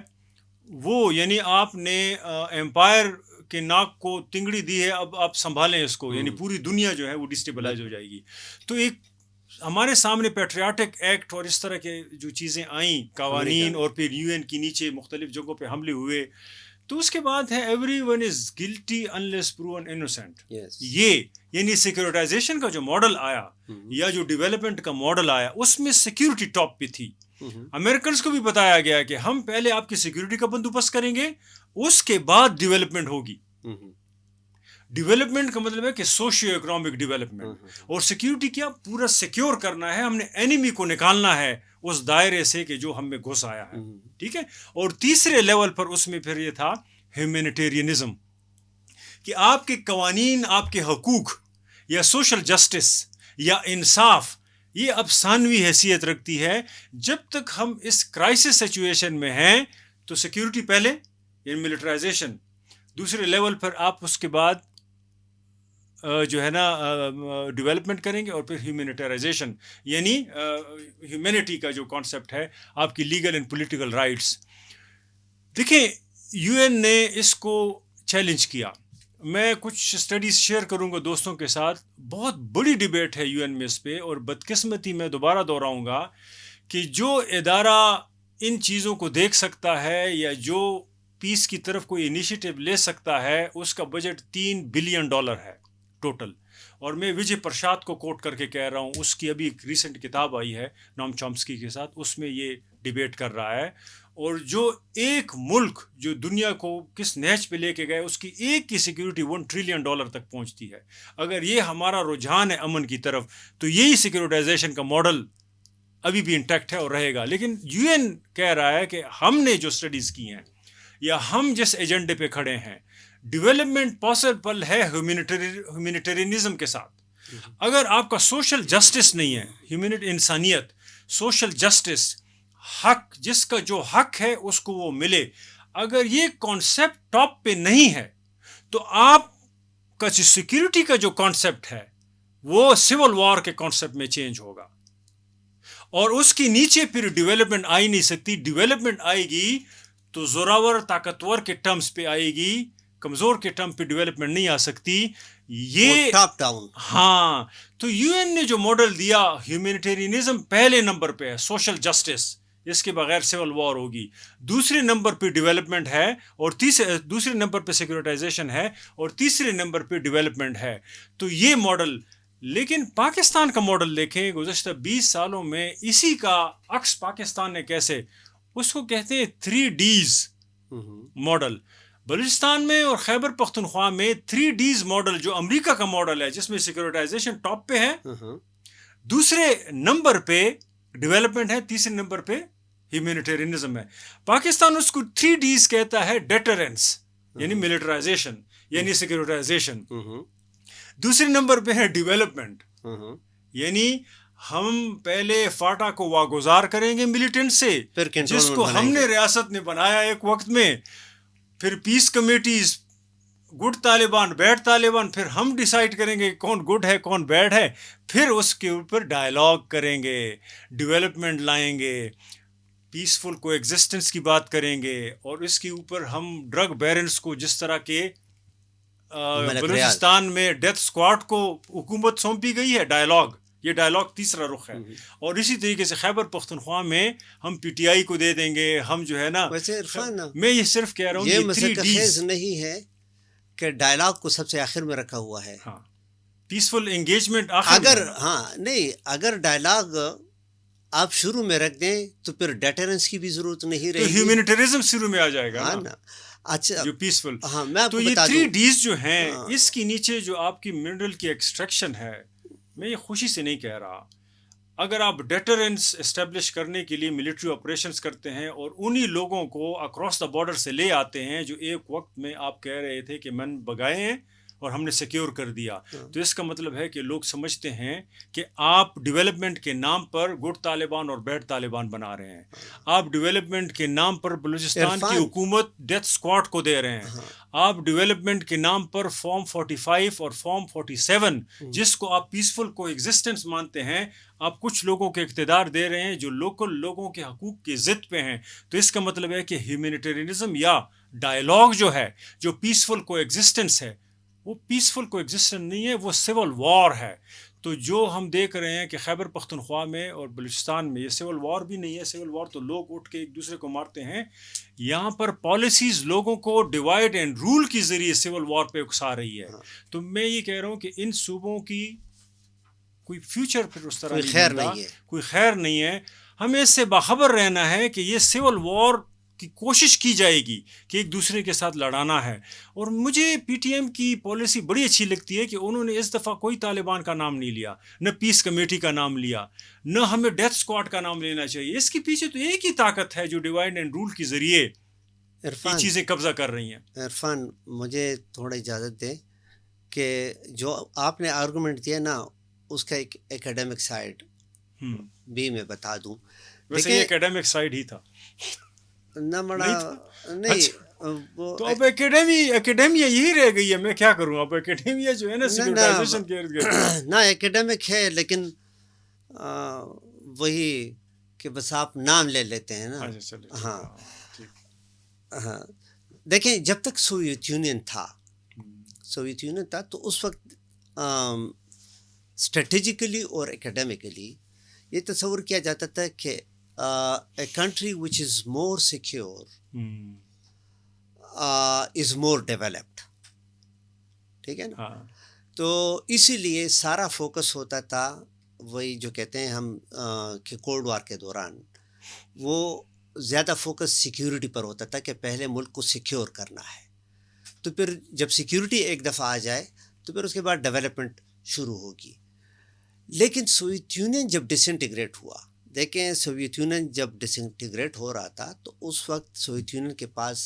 وہ، یعنی آپ نے امپائر کے ناک کو تنگڑی دی ہے، اب آپ سنبھالیں اس کو، یعنی پوری دنیا جو ہے وہ ڈسٹیبلائز ہو جائے گی. تو ایک ہمارے سامنے پیٹریاٹک ایکٹ اور اس طرح کے جو چیزیں آئیں، قوانین، اور پھر UN کی نیچے مختلف جگہوں پہ حملے ہوئے، تو اس کے بعد ہے every one is guilty unless proven innocent. Yes. یہ یعنی سیکورٹائزیشن کا جو ماڈل آیا یا جو ڈیولپمنٹ کا ماڈل آیا اس میں سیکیورٹی ٹاپ پہ تھی. امریکنز کو بھی بتایا گیا کہ ہم پہلے آپ کی سیکورٹی کا بندوبست کریں گے, اس کے بعد ڈیولپمنٹ ہوگی. ڈیولپمنٹ کا مطلب ہے کہ سوشیو اکنامک ڈیولپمنٹ, اور سیکیورٹی کیا پورا سیکیور کرنا ہے, ہم نے اینیمی کو نکالنا ہے اس دائرے سے کہ جو ہم میں گھس آیا ہے. ٹھیک ہے. اور تیسرے لیول پر اس میں پھر یہ تھا ہیومینیٹیرینزم, کہ آپ کے قوانین, آپ کے حقوق یا سوشل جسٹس یا انصاف یہ اب ثانوی حیثیت رکھتی ہے. جب تک ہم اس کرائسس سچویشن میں ہیں تو سیکیورٹی پہلے یعنی ملٹرائزیشن, دوسرے لیول پر آپ اس کے بعد جو ہے نا ڈیولپمنٹ کریں گے, اور پھر ہیومینیٹائزیشن یعنی ہیومینٹی کا جو کانسیپٹ ہے, آپ کی لیگل اینڈ پولیٹیکل رائٹس. دیکھیں یو این نے اس کو چیلنج کیا. میں کچھ اسٹڈیز شیئر کروں گا دوستوں کے ساتھ. بہت بڑی ڈیبیٹ ہے یو این میں اس پہ, اور بدقسمتی میں دوبارہ دہراؤں گا کہ جو ادارہ ان چیزوں کو دیکھ سکتا ہے یا جو پیس کی طرف کوئی انیشیٹو لے سکتا ہے, اس کا بجٹ $3 بلین ہے ٹوٹل. اور میں وجے پرشاد کو کوٹ کر کے کہہ رہا ہوں, اس کی ابھی ایک ریسنٹ کتاب آئی ہے نام چامسکی کے ساتھ, اس میں یہ ڈیبیٹ کر رہا ہے. اور جو ایک ملک جو دنیا کو کس نہج پہ لے کے گئے, اس کی ایک کی سیکیورٹی $1 ٹریلین تک پہنچتی ہے. اگر یہ ہمارا رجحان ہے امن کی طرف, تو یہی سیکورٹائزیشن کا ماڈل ابھی بھی انٹیکٹ ہے اور رہے گا. لیکن یو این کہہ رہا ہے کہ ہم نے جو اسٹڈیز کی ہیں یا ہم جس ایجنڈے پہ کھڑے ہیں, ڈیولپمنٹ پاسبل ہے ہیومینیٹیرینزم کے ساتھ. اگر آپ کا سوشل جسٹس نہیں ہے, انسانیت, سوشل جسٹس, حق, جس کا جو حق ہے اس کو وہ ملے, اگر یہ کانسیپٹ ٹاپ پہ نہیں ہے تو آپ کا جو سیکیورٹی کا جو کانسیپٹ ہے وہ سول وار کے کانسیپٹ میں چینج ہوگا, اور اس کی نیچے پھر ڈیولپمنٹ آ ہی نہیں سکتی. ڈیولپمنٹ آئے گی تو زوراور طاقتور کے ٹرمز پہ آئے گی, کمزور کے ٹرم پہ ڈیولپمنٹ نہیں آ سکتی. یہ ٹاپ ڈاؤن. ہاں, تو یو این نے جو ماڈل دیا, ہیومینیٹیرینزم پہلے نمبر پہ ہے, سوشل جسٹس, اس کے بغیر سول وار ہوگی. دوسرے نمبر پہ ڈیولپمنٹ ہے, اور دوسرے نمبر پہ سیکورٹائزیشن ہے, اور تیسرے نمبر پہ ڈیولپمنٹ ہے. تو یہ ماڈل. لیکن پاکستان کا ماڈل دیکھیں, گزشتہ 20 سالوں میں اسی کا عکس پاکستان نے کیسے, اس کو کہتے ہیں 3Ds ماڈل. بلوچستان میں اور خیبر پختونخوا میں 3Ds ماڈل جو امریکہ کا ماڈل ہے, جس میں سیکورٹائزیشن ٹاپ پہ ہے, دوسرے نمبر پہ ڈیولپمنٹ ہے, تیسرے نمبر پہ ہیومینیٹیرینزم ہے. پاکستان اس کو 3Ds کہتا ہے, ڈیٹرنس یعنی ملٹرائزیشن یعنی سیکورٹائزیشن. دوسرے نمبر پہ ہے ڈیولپمنٹ, یعنی ہم پہلے فاٹا کو واگزار کریں گے ملیٹنٹ سے, جس کو ہم نے ریاست نے بنایا ایک وقت میں, پھر peace committees, good Taliban, bad Taliban, پھر ہم ڈیسائیڈ کریں گے کون گڈ ہے کون بیڈ ہے, پھر اس کے اوپر ڈائلاگ کریں گے, ڈیولپمنٹ لائیں گے, پیسفل کو ایگزسٹنس کی بات کریں گے, اور اس کے اوپر ہم ڈرگ بیرنس کو, جس طرح کے بلوچستان میں ڈیتھ اسکواڈ کو حکومت سونپی گئی ہے, ڈائلاگ, یہ ڈائلاگ تیسرا رخ ہے. اور اسی طریقے سے خیبر پختونخوا میں ہم پی ٹی آئی کو دے دیں گے, ہم جو ہے نا, ویسے عرفان, میں یہ صرف کہہ رہا ہوں یہ مسئلہ خیز نہیں ہے کہ ڈائلاگ کو سب سے آخر میں رکھا ہوا ہے. ہاں, پیسفل انگیجمنٹ اگر نہیں, اگر ڈائلاگ آپ شروع میں رکھ دیں تو پھر ڈیٹرنس کی بھی ضرورت نہیں رہے گی, تو ہیومینیٹیرزم شروع میں آ جائے گا نا. اچھا, جو پیسفل. ہاں, میں آپ تو کو یہ بتا دوں 3Ds جو ہیں, اس کی نیچے جو آپ کی منرل کی ایکسٹریکشن ہے, میں یہ خوشی سے نہیں کہہ رہا, اگر آپ ڈیٹرنس اسٹیبلش کرنے کے لیے ملٹری آپریشنز کرتے ہیں اور انہی لوگوں کو اکراس دا بارڈر سے لے آتے ہیں جو ایک وقت میں آپ کہہ رہے تھے کہ من بگائے ہیں اور ہم نے سیکیور کر دیا, تو اس کا مطلب ہے کہ لوگ سمجھتے ہیں کہ آپ ڈیولپمنٹ کے نام پر گڈ طالبان اور بیڈ طالبان بنا رہے ہیں. آپ ڈیولپمنٹ کے نام پر بلوچستان کی حکومت ڈیتھ اسکواڈ کو دے رہے ہیں. آپ ڈیولپمنٹ کے نام پر فارم 45 اور فارم 47, جس کو آپ پیسفل کو ایگزسٹنس مانتے ہیں, آپ کچھ لوگوں کے اقتدار دے رہے ہیں جو لوکل لوگوں کے حقوق کی ضد پہ ہیں. تو اس کا مطلب ہے کہ ہیومینیٹیرینزم یا ڈائلاگ جو ہے, جو پیسفل کو ایگزسٹنس ہے, وہ پیسفل کو ایگزسٹنس نہیں ہے, وہ سول وار ہے. تو جو ہم دیکھ رہے ہیں کہ خیبر پختونخوا میں اور بلوچستان میں یہ سول وار بھی نہیں ہے. سول وار تو لوگ اٹھ کے ایک دوسرے کو مارتے ہیں. یہاں پر پالیسیز لوگوں کو ڈیوائڈ اینڈ رول کے ذریعے سول وار پہ اکسا رہی ہے. تو میں یہ کہہ رہا ہوں کہ ان صوبوں کی کوئی فیوچر پھر اس طرح کوئی خیر نہیں ہے. کوئی خیر نہیں ہے. ہمیں اس سے باخبر رہنا ہے کہ یہ سول وار کی کوشش کی جائے گی کہ ایک دوسرے کے ساتھ لڑانا ہے. اور مجھے پی ٹی ایم کی پالیسی بڑی اچھی لگتی ہے کہ انہوں نے اس دفعہ کوئی طالبان کا نام نہیں لیا, نہ پیس کمیٹی کا نام لیا, نہ ہمیں ڈیتھ اسکواڈ کا نام لینا چاہیے. اس کے پیچھے تو ایک ہی طاقت ہے جو ڈیوائڈ اینڈ رول کے ذریعے یہ چیزیں قبضہ کر رہی ہیں. عرفان, مجھے تھوڑا اجازت دیں کہ جو آپ نے آرگومنٹ دیا نا اس کا ایک ایکیڈیمک سائڈ بھی میں بتا دوں. ویسے یہ ایکیڈیمک سائڈ ہی تھا نہ بڑا نہیں تو اب ایکیڈیمیا یہی رہ گئی ہے. میں کیا کروں, اب ایکیڈیمیا جو ہے نا سیکولرائزیشن کے ارد گرد نہ ایکیڈیمک ہے لیکن وہی کہ بس آپ نام لے لیتے ہیں نا. ہاں ہاں, دیکھیں جب تک سوویت یونین تھا تو اس وقت اسٹریٹجیکلی اور اکیڈیمکلی یہ تصور کیا جاتا تھا کہ a country which is more secure is more developed. ٹھیک ہے نا. تو اسی لیے سارا فوکس ہوتا تھا وہی جو کہتے ہیں ہم کہ کولڈ وار کے دوران وہ زیادہ فوکس سیکیورٹی پر ہوتا تھا کہ پہلے ملک کو سیکیور کرنا ہے. تو پھر جب سیکیورٹی ایک دفعہ آ جائے تو پھر اس کے بعد ڈیولپمنٹ شروع ہوگی. لیکن سوویت یونین جب ڈس انٹیگریٹ ہوا, دیکھیں سوویت یونین جب ڈس انٹیگریٹ ہو رہا تھا تو اس وقت سوویت یونین کے پاس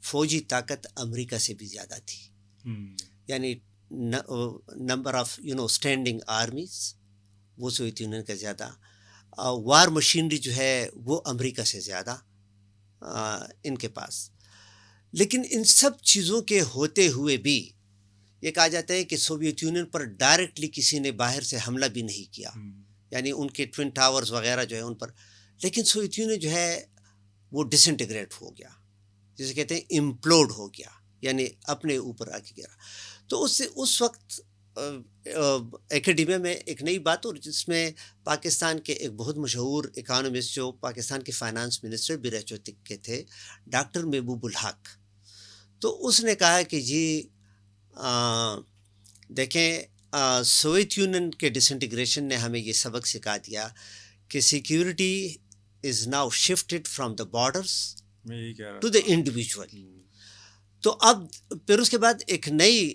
فوجی طاقت امریکہ سے بھی زیادہ تھی. یعنی نمبر آف اسٹینڈنگ آرمیز وہ سوویت یونین کا زیادہ, وار مشینری جو ہے وہ امریکہ سے زیادہ ان کے پاس. لیکن ان سب چیزوں کے ہوتے ہوئے بھی یہ کہا جاتا ہے کہ سوویت یونین پر ڈائریکٹلی کسی نے باہر سے حملہ بھی نہیں کیا, یعنی ان کے ٹوین ٹاورز وغیرہ جو ہے ان پر. لیکن سوویت یونین جو ہے وہ ڈس انٹیگریٹ ہو گیا, جسے کہتے ہیں امپلوڈ ہو گیا, یعنی اپنے اوپر آ کے گرا. تو اس سے اس وقت اکیڈیمیا میں ایک نئی بات, اور جس میں پاکستان کے ایک بہت مشہور اکانومسٹ جو پاکستان کے فائنانس منسٹر بھی رہ چکے تھے, ڈاکٹر محبوب الحق, تو اس نے کہا کہ جی دیکھیں سوویت یونین کے ڈس انٹیگریشن نے ہمیں یہ سبق سکھا دیا کہ security is now shifted from the borders to the individual. تو اب پھر اس کے بعد ایک نئی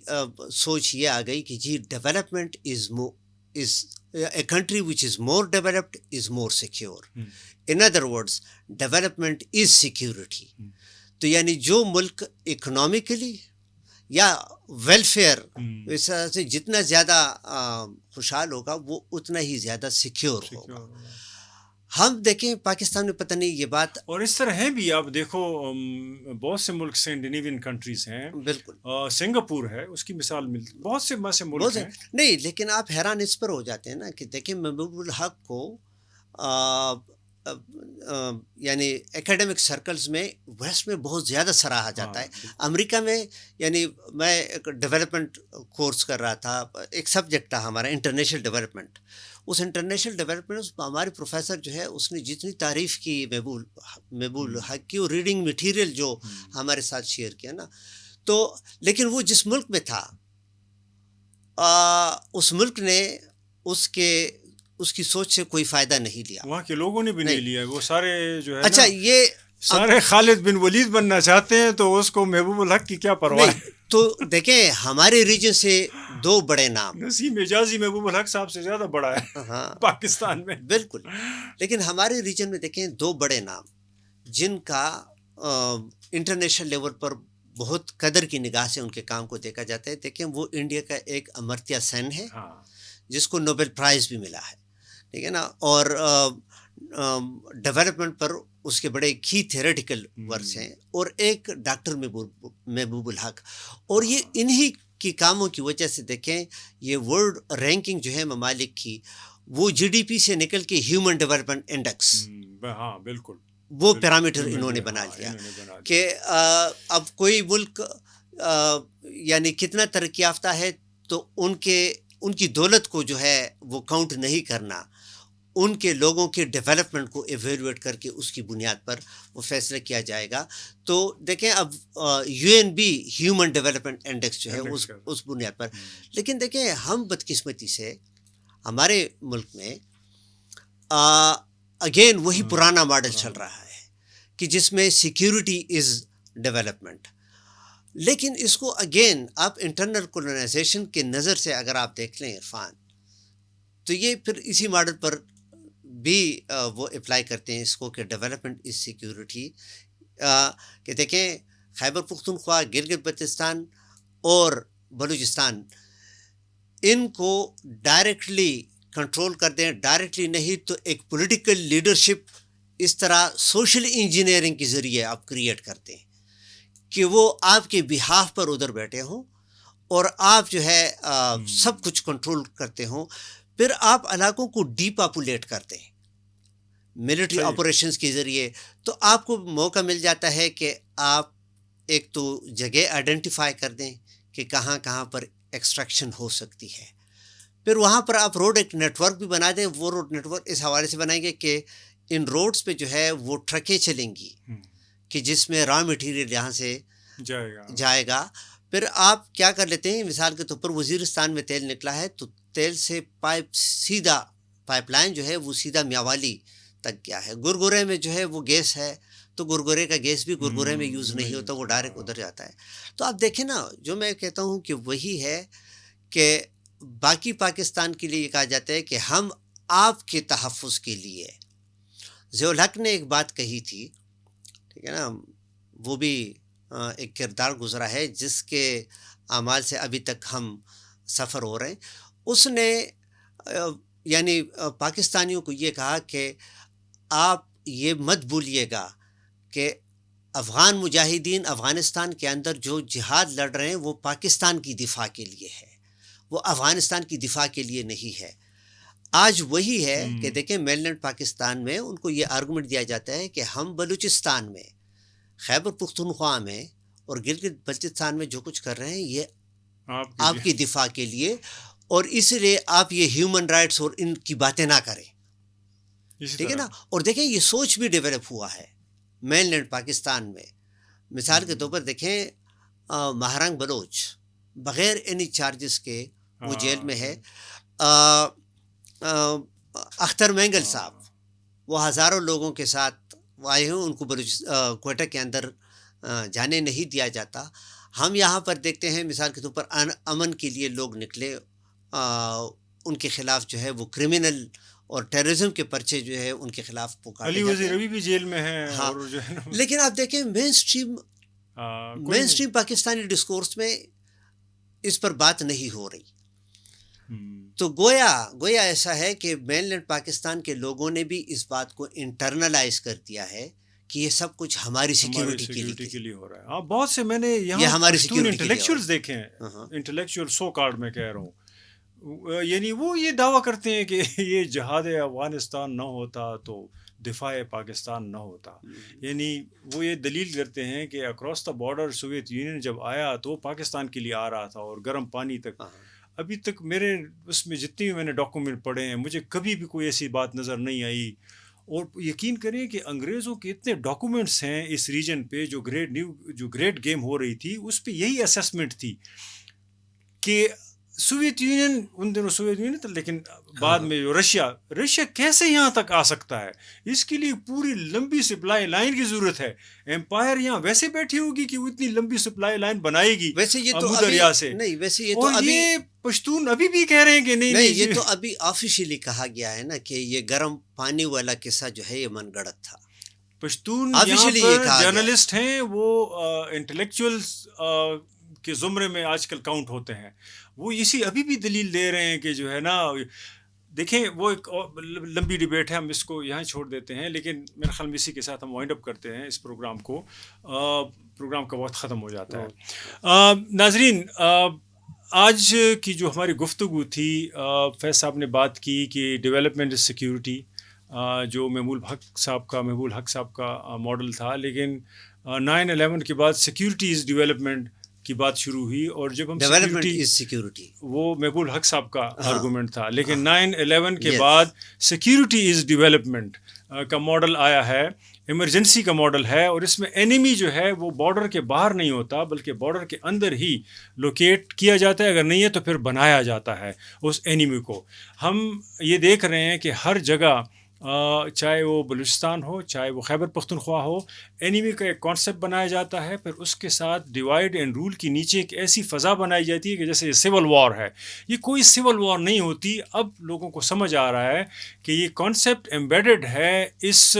سوچ یہ آ گئی کہ جی development is a country which is more developed is more secure. In other words development is security. تو یعنی جو ملک اکنامکلی یا ویلفیئر اس طرح سے جتنا زیادہ خوشحال ہوگا وہ اتنا ہی زیادہ سیکیور ہوگا. ہم دیکھیں پاکستان میں پتہ نہیں یہ بات, اور اس طرح ہے بھی. آپ دیکھو بہت سے ملک اسکینڈینیوین کنٹریز ہیں, بالکل سنگاپور ہے اس کی مثال ملتی, بہت سے ملک ہیں. نہیں لیکن آپ حیران اس پر ہو جاتے ہیں نا کہ دیکھیں محبوب الحق کو یعنی ایکیڈیمک سرکلز میں ویسٹ میں بہت زیادہ سراہا جاتا ہے. امریکہ میں یعنی میں ایک ڈیولپمنٹ کورس کر رہا تھا, ایک سبجیکٹ تھا ہمارا انٹرنیشنل ڈیولپمنٹ. اس انٹرنیشنل ڈیولپمنٹ ہمارے پروفیسر جو ہے اس نے جتنی تعریف کی محبوب الحق کی, اور ریڈنگ مٹیریل جو ہمارے ساتھ شیئر کیا نا, تو لیکن وہ جس ملک میں تھا اس ملک نے اس کی سوچ سے کوئی فائدہ نہیں لیا, وہاں کے لوگوں نے بھی نہیں لیا. وہ سارے جو ہے اچھا یہ سارے خالد بن ولید بننا چاہتے ہیں تو اس کو محبوب الحق کی کیا پرواہ ہے. تو دیکھیں ہمارے ریجن سے دو بڑے نام, نسیم حجازی محبوب الحق صاحب سے زیادہ بڑا ہے پاکستان میں. بالکل, لیکن ہمارے ریجن میں دیکھیں دو بڑے نام جن کا انٹرنیشنل لیول پر بہت قدر کی نگاہ سے ان کے کام کو دیکھا جاتا ہے. دیکھیں وہ انڈیا کا ایک امرتیا سین ہے جس کو نوبل پرائز بھی ملا ہے, ٹھیک ہے نا, اور ڈیولپمنٹ پر اس کے بڑے کی تھیوریٹیکل ورکس ہیں, اور ایک ڈاکٹر محبوب الحق. اور یہ انہی کی کاموں کی وجہ سے دیکھیں یہ ورلڈ رینکنگ جو ہے ممالک کی, وہ جی ڈی پی سے نکل کے ہیومن ڈیولپمنٹ انڈیکس, ہاں بالکل وہ پیرامیٹر انہوں نے بنا لیا کہ اب کوئی ملک یعنی کتنا ترقی یافتہ ہے تو ان کی دولت کو جو ہے وہ کاؤنٹ نہیں کرنا، ان کے لوگوں کے ڈیولپمنٹ کو ایویلویٹ کر کے اس کی بنیاد پر وہ فیصلہ کیا جائے گا. تو دیکھیں اب UNB ہیومن ڈیولپمنٹ انڈیکس جو ہے اس بنیاد پر، لیکن دیکھیں ہم بدقسمتی سے ہمارے ملک میں اگین وہی پرانا ماڈل چل رہا ہے کہ جس میں سیکیورٹی از ڈیولپمنٹ. لیکن اس کو اگین آپ انٹرنل کولونائزیشن کے نظر سے اگر آپ دیکھ لیں عرفان، تو یہ پھر اسی ماڈل پر بھی وہ اپلائی کرتے ہیں اس کو کہ ڈیولپمنٹ از سیکیورٹی. کہ دیکھیں خیبر پختونخوا، گلگت بلتستان اور بلوچستان، ان کو ڈائریکٹلی کنٹرول کر دیں، ڈائریکٹلی نہیں تو ایک پولیٹیکل لیڈرشپ اس طرح سوشل انجینئرنگ کے ذریعے آپ کریٹ کرتے ہیں کہ وہ آپ کے بہاف پر ادھر بیٹھے ہوں اور آپ جو ہے سب کچھ کنٹرول کرتے ہوں. پھر آپ علاقوں کو ڈی پاپولیٹ کرتے ہیں ملٹری آپریشنز کے ذریعے، تو آپ کو موقع مل جاتا ہے کہ آپ ایک تو جگہ آئیڈینٹیفائی کر دیں کہ کہاں کہاں پر ایکسٹریکشن ہو سکتی ہے. پھر وہاں پر آپ روڈ ایک نیٹ ورک بھی بنا دیں. وہ روڈ نیٹ ورک اس حوالے سے بنائیں گے کہ ان روڈز پہ جو ہے وہ ٹرکیں چلیں گی کہ جس میں را مٹیریل یہاں سے جائے گا. پھر آپ کیا کر لیتے ہیں، مثال کے طور پر وزیرستان میں تیل نکلا ہے تو تیل سے سیدھا پائپ لائن جو ہے وہ سیدھا میاوالی تک گیا ہے. گرگرے میں جو ہے وہ گیس ہے تو گرگرے کا گیس بھی گرگرے میں یوز نہیں ہوتا، وہ ڈائریکٹ ادھر جاتا ہے. تو آپ دیکھیں نا، جو میں کہتا ہوں کہ وہی ہے کہ باقی پاکستان کے لیے یہ کہا جاتا ہے کہ ہم آپ کے تحفظ کے لیے. ضیاء الحق نے ایک بات کہی تھی، ٹھیک ہے نا، وہ بھی ایک کردار گزرا ہے جس کے اعمال سے ابھی تک ہم سفر ہو رہے ہیں. اس نے یعنی پاکستانیوں کو یہ کہا کہ آپ یہ مت بھولیے گا کہ افغان مجاہدین افغانستان کے اندر جو جہاد لڑ رہے ہیں وہ پاکستان کی دفاع کے لیے ہے، وہ افغانستان کی دفاع کے لیے نہیں ہے. آج وہی ہے کہ دیکھیں مین لینڈ پاکستان میں ان کو یہ آرگومنٹ دیا جاتا ہے کہ ہم بلوچستان میں، خیبر پختونخوا میں اور گلگت بلتستان میں جو کچھ کر رہے ہیں یہ آپ کی دفاع کے لیے، اور اس لیے آپ یہ ہیومن رائٹس اور ان کی باتیں نہ کریں. ٹھیک ہے نا. اور دیکھیں یہ سوچ بھی ڈیولپ ہوا ہے مین لینڈ پاکستان میں. مثال کے طور پر دیکھیں مہرنگ بلوچ بغیر اینی چارجز کے وہ جیل میں ہے. اختر مینگل صاحب وہ ہزاروں لوگوں کے ساتھ آئے ہیں، ان کو کوئٹہ کے اندر جانے نہیں دیا جاتا. ہم یہاں پر دیکھتے ہیں مثال کے طور پر امن کے لیے لوگ نکلے، ان کے خلاف جو ہے وہ کرمنل اور ٹیررزم کے پرچے جو ہے ان کے خلاف پکارے علی وزیر ابھی بھی جیل میں ہے. اور جو ہے لیکن آپ دیکھیں مین اسٹریم پاکستانی ڈسکورس میں اس پر بات نہیں ہو رہی. تو گویا ایسا ہے کہ مین لینڈ پاکستان کے لوگوں نے بھی اس بات کو انٹرنلائز کر دیا ہے کہ یہ سب کچھ ہماری سیکیورٹی کے لیے ہو رہا ہے. بہت سے میں نے یہاں ہماری انٹلیکچوئلز دیکھے ہیں، انٹلیکچوئل سو کارڈ میں کہہ رہا ہوں، یعنی وہ یہ دعویٰ کرتے ہیں کہ یہ جہاد افغانستان نہ ہوتا تو دفاع پاکستان نہ ہوتا. یعنی وہ یہ دلیل کرتے ہیں کہ across the border Soviet union جب آیا تو وہ پاکستان کے لیے آ رہا تھا، اور گرم پانی تک. ابھی تک میرے اس میں جتنی بھی میں نے ڈاکومنٹ پڑھے ہیں مجھے کبھی بھی کوئی ایسی بات نظر نہیں آئی. اور یقین کریں کہ انگریزوں کے اتنے ڈاکومنٹس ہیں اس ریجن پہ، جو گریٹ گیم ہو رہی تھی اس پہ یہی اسیسمنٹ تھی کہ سوویت یونین، ان دنوں سوویت یونین تھا، لیکن بعد میں جو رشیا کیسے یہاں تک آ سکتا ہے، اس کے لیے پوری لمبی سپلائی لائن کی ضرورت ہے. امپائر یہاں ویسے بیٹھی ہوگی کہ وہ اتنی لمبی سپلائی لائن بنائے گی ویسے یہ تو دریا سے. نہیں، ویسے یہ تو اور یہ پشتون ابھی بھی کہہ رہے ہیں کہ نہیں، یہ تو ابھی آفیشیلی کہا گیا ہے نا کہ یہ گرم پانی والا قصہ جو ہے یہ من گڑت تھا. پشتون یہاں پر جرنلسٹ ہیں، وہ انٹلیکچوئلز کے زمرے میں آج کل کاؤنٹ ہوتے ہیں. وہ اسی ابھی بھی دلیل دے رہے ہیں کہ جو ہے نا، دیکھیں وہ ایک لمبی ڈیبیٹ ہے، ہم اس کو یہاں چھوڑ دیتے ہیں. لیکن میرے خیال میں اسی کے ساتھ ہم وائنڈ اپ کرتے ہیں اس پروگرام کو. پروگرام کا وقت ختم ہو جاتا ہے. ناظرین، آج کی جو ہماری گفتگو تھی، فیض صاحب نے بات کی کہ ڈیولپمنٹ از سیکیورٹی، جو محبوب الحق صاحب کا ماڈل تھا. لیکن 9/11 کے بعد سیکیورٹی از ڈیولپمنٹ کی بات شروع ہوئی, اور جب ہم ڈیولپمنٹ از سیکورٹی, وہ محبوب حق صاحب کا آرگومنٹ تھا, لیکن 9/11 کے Yes. بعد سیکیورٹی از ڈیولپمنٹ کا ماڈل آیا ہے, ایمرجنسی کا ماڈل ہے, اور اس میں اینیمی جو ہے وہ بارڈر کے باہر نہیں ہوتا بلکہ بارڈر کے اندر ہی لوکیٹ کیا جاتا ہے, اگر نہیں ہے تو پھر بنایا جاتا ہے اس اینیمی کو. ہم یہ دیکھ رہے ہیں کہ ہر جگہ چاہے وہ بلوچستان ہو, چاہے وہ خیبر پختونخوا ہو, اینیمی کا ایک کانسیپٹ بنایا جاتا ہے, پھر اس کے ساتھ ڈیوائڈ اینڈ رول کی نیچے ایک ایسی فضا بنائی جاتی ہے کہ جیسے یہ سول وار ہے. یہ کوئی سول وار نہیں ہوتی. اب لوگوں کو سمجھ آ رہا ہے کہ یہ کانسیپٹ ایمبیڈڈ ہے اس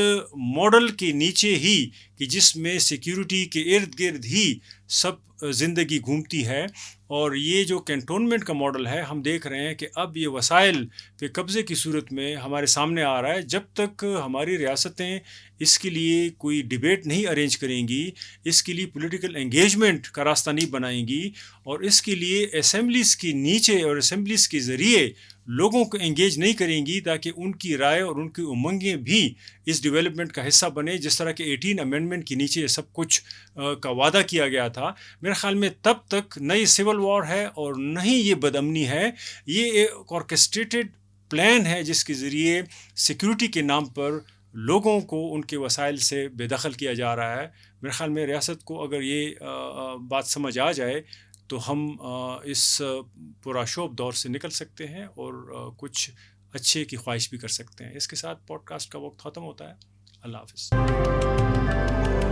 ماڈل کے نیچے ہی, کہ جس میں سیکیورٹی کے ارد گرد ہی سب زندگی گھومتی ہے. اور یہ جو کینٹونمنٹ کا ماڈل ہے, ہم دیکھ رہے ہیں کہ اب یہ وسائل پہ قبضے کی صورت میں ہمارے سامنے آ رہا ہے. جب تک ہماری ریاستیں اس کے لیے کوئی ڈیبیٹ نہیں ارینج کریں گی, اس کے لیے پولیٹیکل انگیجمنٹ کا راستہ نہیں بنائیں گی, اور اس کے لیے اسمبلیز کے نیچے اور اسمبلیز کے ذریعے لوگوں کو انگیج نہیں کریں گی تاکہ ان کی رائے اور ان کی امنگیں بھی اس ڈیولپمنٹ کا حصہ بنے, جس طرح کہ 18 امینڈمنٹ کے نیچے سب کچھ کا وعدہ کیا گیا تھا, میرے خیال میں تب تک نہ یہ سول وار ہے اور نہ ہی یہ بدامنی ہے. یہ ایک آرکسٹریٹڈ پلان ہے جس کے ذریعے سیکیورٹی کے نام پر لوگوں کو ان کے وسائل سے بے دخل کیا جا رہا ہے. میرے خیال میں ریاست کو اگر یہ بات سمجھ آ جائے تو ہم اس پرآشوب دور سے نکل سکتے ہیں اور کچھ اچھے کی خواہش بھی کر سکتے ہیں. اس کے ساتھ پوڈ کاسٹ کا وقت ختم ہوتا ہے. اللہ حافظ.